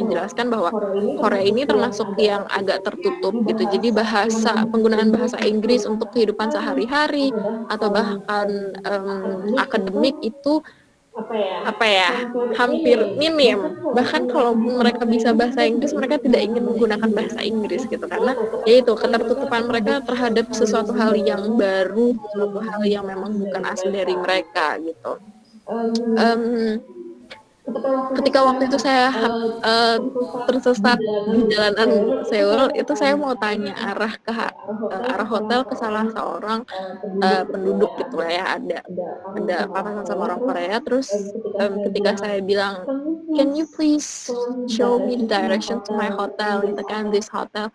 jelaskan, bahwa Korea ini termasuk yang agak tertutup gitu. Jadi penggunaan bahasa Inggris untuk kehidupan sehari-hari atau bahkan akademik itu hampir minim. Bahkan kalau mereka bisa bahasa Inggris, mereka tidak ingin menggunakan bahasa Inggris gitu, karena yaitu ketertutupan mereka terhadap sesuatu hal yang baru, sesuatu hal yang memang bukan asli dari mereka gitu. Ketika waktu itu saya tersesat di jalanan Seoul, itu saya mau tanya arah hotel ke salah seorang penduduk gitu lah ya, ada papasan sama orang Korea. Terus ketika saya bilang, can you please show me the direction to my hotel, gitu kan, this hotel,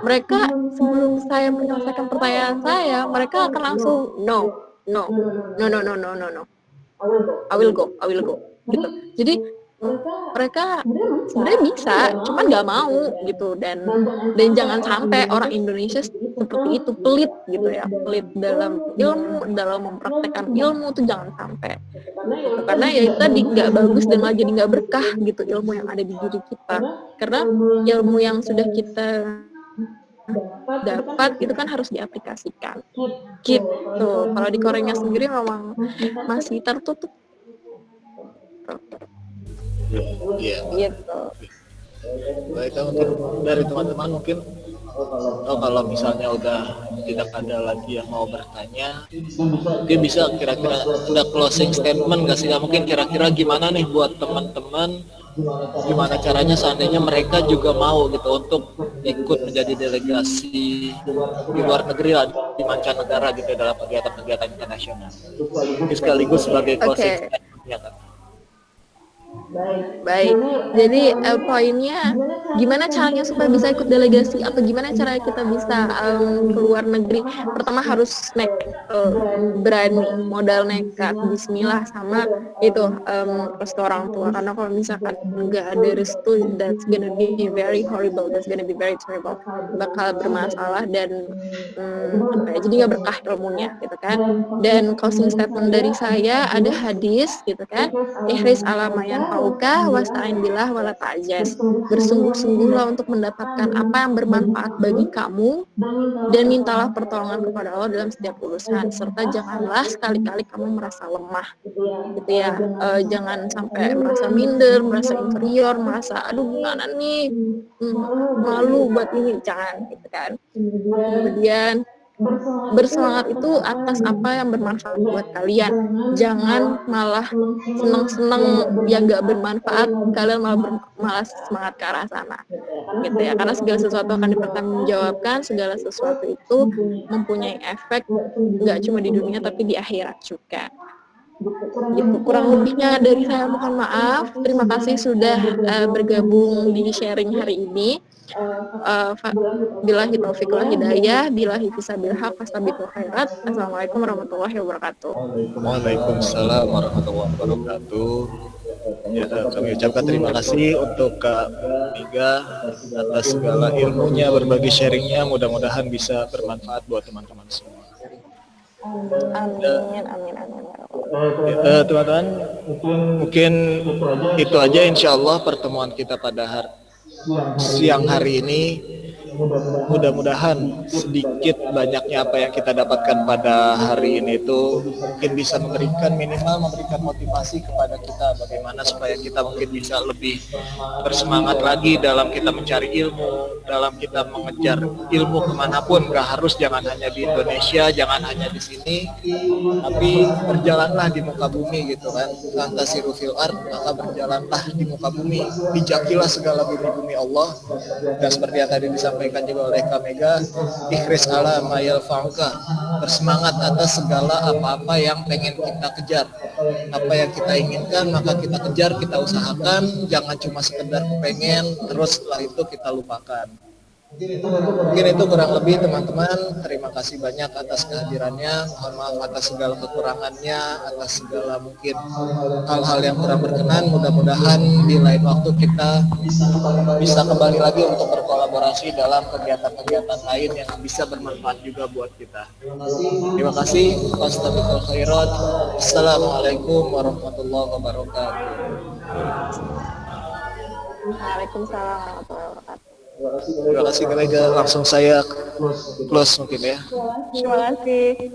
mereka sebelum saya menyelesaikan pertanyaan saya, mereka akan langsung no, I will go gitu. Jadi mereka sebenarnya bisa, cuman nggak mau gitu. Dan jangan sampai orang Indonesia seperti itu, pelit gitu ya, pelit dalam ilmu, dalam mempraktekkan ilmu tuh jangan sampai gitu. Karena ya itu tadi nggak bagus dan malah jadi nggak berkah gitu ilmu yang ada di diri kita, karena ilmu yang sudah kita dapat itu kan harus diaplikasikan gitu. Kalau di Korea sendiri memang masih tertutup. Iya. Gitu. Baik, mungkin dari teman-teman mungkin kalau misalnya udah tidak ada lagi yang mau bertanya, mungkin bisa kira-kira ada closing statement nggak sih? Mungkin kira-kira gimana nih buat teman-teman, gimana caranya seandainya mereka juga mau gitu untuk ikut menjadi delegasi di luar negeri lah, di mancanegara gitu dalam kegiatan-kegiatan internasional. Ini sekaligus sebagai closing statement ya kan? Baik, jadi poinnya gimana caranya supaya bisa ikut delegasi, atau gimana caranya kita bisa ke luar negeri. Pertama harus berani, modal nekat, bismillah, sama itu restu orang tua. Karena kalau misalkan nggak ada restu, that's gonna be very horrible, that's gonna be very terrible, bakal bermasalah dan jadi nggak berkah ilmunya gitu kan. Dan closing statement dari saya, ada hadis gitu kan, ihris ala ma yanfa'uka tanfa'uka wasta'in billah wala ta'jaz. Bersungguh-sungguhlah untuk mendapatkan apa yang bermanfaat bagi kamu dan mintalah pertolongan kepada Allah dalam setiap urusan, serta janganlah sekali-kali kamu merasa lemah gitu ya. Jangan sampai merasa minder, merasa inferior, merasa aduh gimana nih, malu buat ini, jangan gitu kan. Kemudian bersemangat itu atas apa yang bermanfaat buat kalian, jangan malah seneng-seneng yang gak bermanfaat, kalian malah semangat ke arah sana gitu ya, karena segala sesuatu akan dipertanggungjawabkan, segala sesuatu itu mempunyai efek gak cuma di dunia tapi di akhirat juga gitu. Kurang lebihnya dari saya mohon maaf. Terima kasih sudah bergabung di sharing hari ini. Billahi taufiq wal hidayah, billahi fisabil haq, fastabiqul khairat. Assalamualaikum warahmatullahi wabarakatuh. Waalaikumsalam warahmatullahi wabarakatuh. Ya, kami ucapkan terima kasih untuk Kak Miga atas segala ilmunya, berbagi sharingnya. Mudah-mudahan bisa bermanfaat buat teman-teman semua. Amin, amin, amin. Ya, teman-teman, mungkin itu aja insya Allah pertemuan kita pada siang hari ini. Mudah-mudahan sedikit banyaknya apa yang kita dapatkan pada hari ini itu mungkin bisa minimal memberikan motivasi kepada kita bagaimana supaya kita mungkin bisa lebih bersemangat lagi dalam kita mencari ilmu, dalam kita mengejar ilmu kemanapun. Jangan hanya di Indonesia, jangan hanya di sini, tapi berjalanlah di muka bumi gitu kan. Fantasiru fil ard, maka berjalanlah di muka bumi, pijakilah segala bumi-bumi Allah. Dan seperti yang tadi disampaikan juga oleh Kak Mega, ikhris ala mayal fa'uka, bersemangat atas segala apa-apa yang pengen kita kejar, apa yang kita inginkan maka kita kejar, kita usahakan, jangan cuma sekedar kepengen terus setelah itu kita lupakan. Mungkin itu kurang lebih teman-teman. Terima kasih banyak atas kehadirannya. Mohon maaf atas segala kekurangannya, atas segala mungkin hal-hal yang kurang berkenan. Mudah-mudahan di lain waktu kita bisa kembali lagi untuk berkolaborasi dalam kegiatan-kegiatan lain yang bisa bermanfaat juga buat kita. Terima kasih. Wassalamualaikum khairat. Assalamualaikum warahmatullahi wabarakatuh. Waalaikumsalam warahmatullahi wabarakatuh. Terima kasih Kak Mega. Langsung saya close mungkin ya. Terima kasih.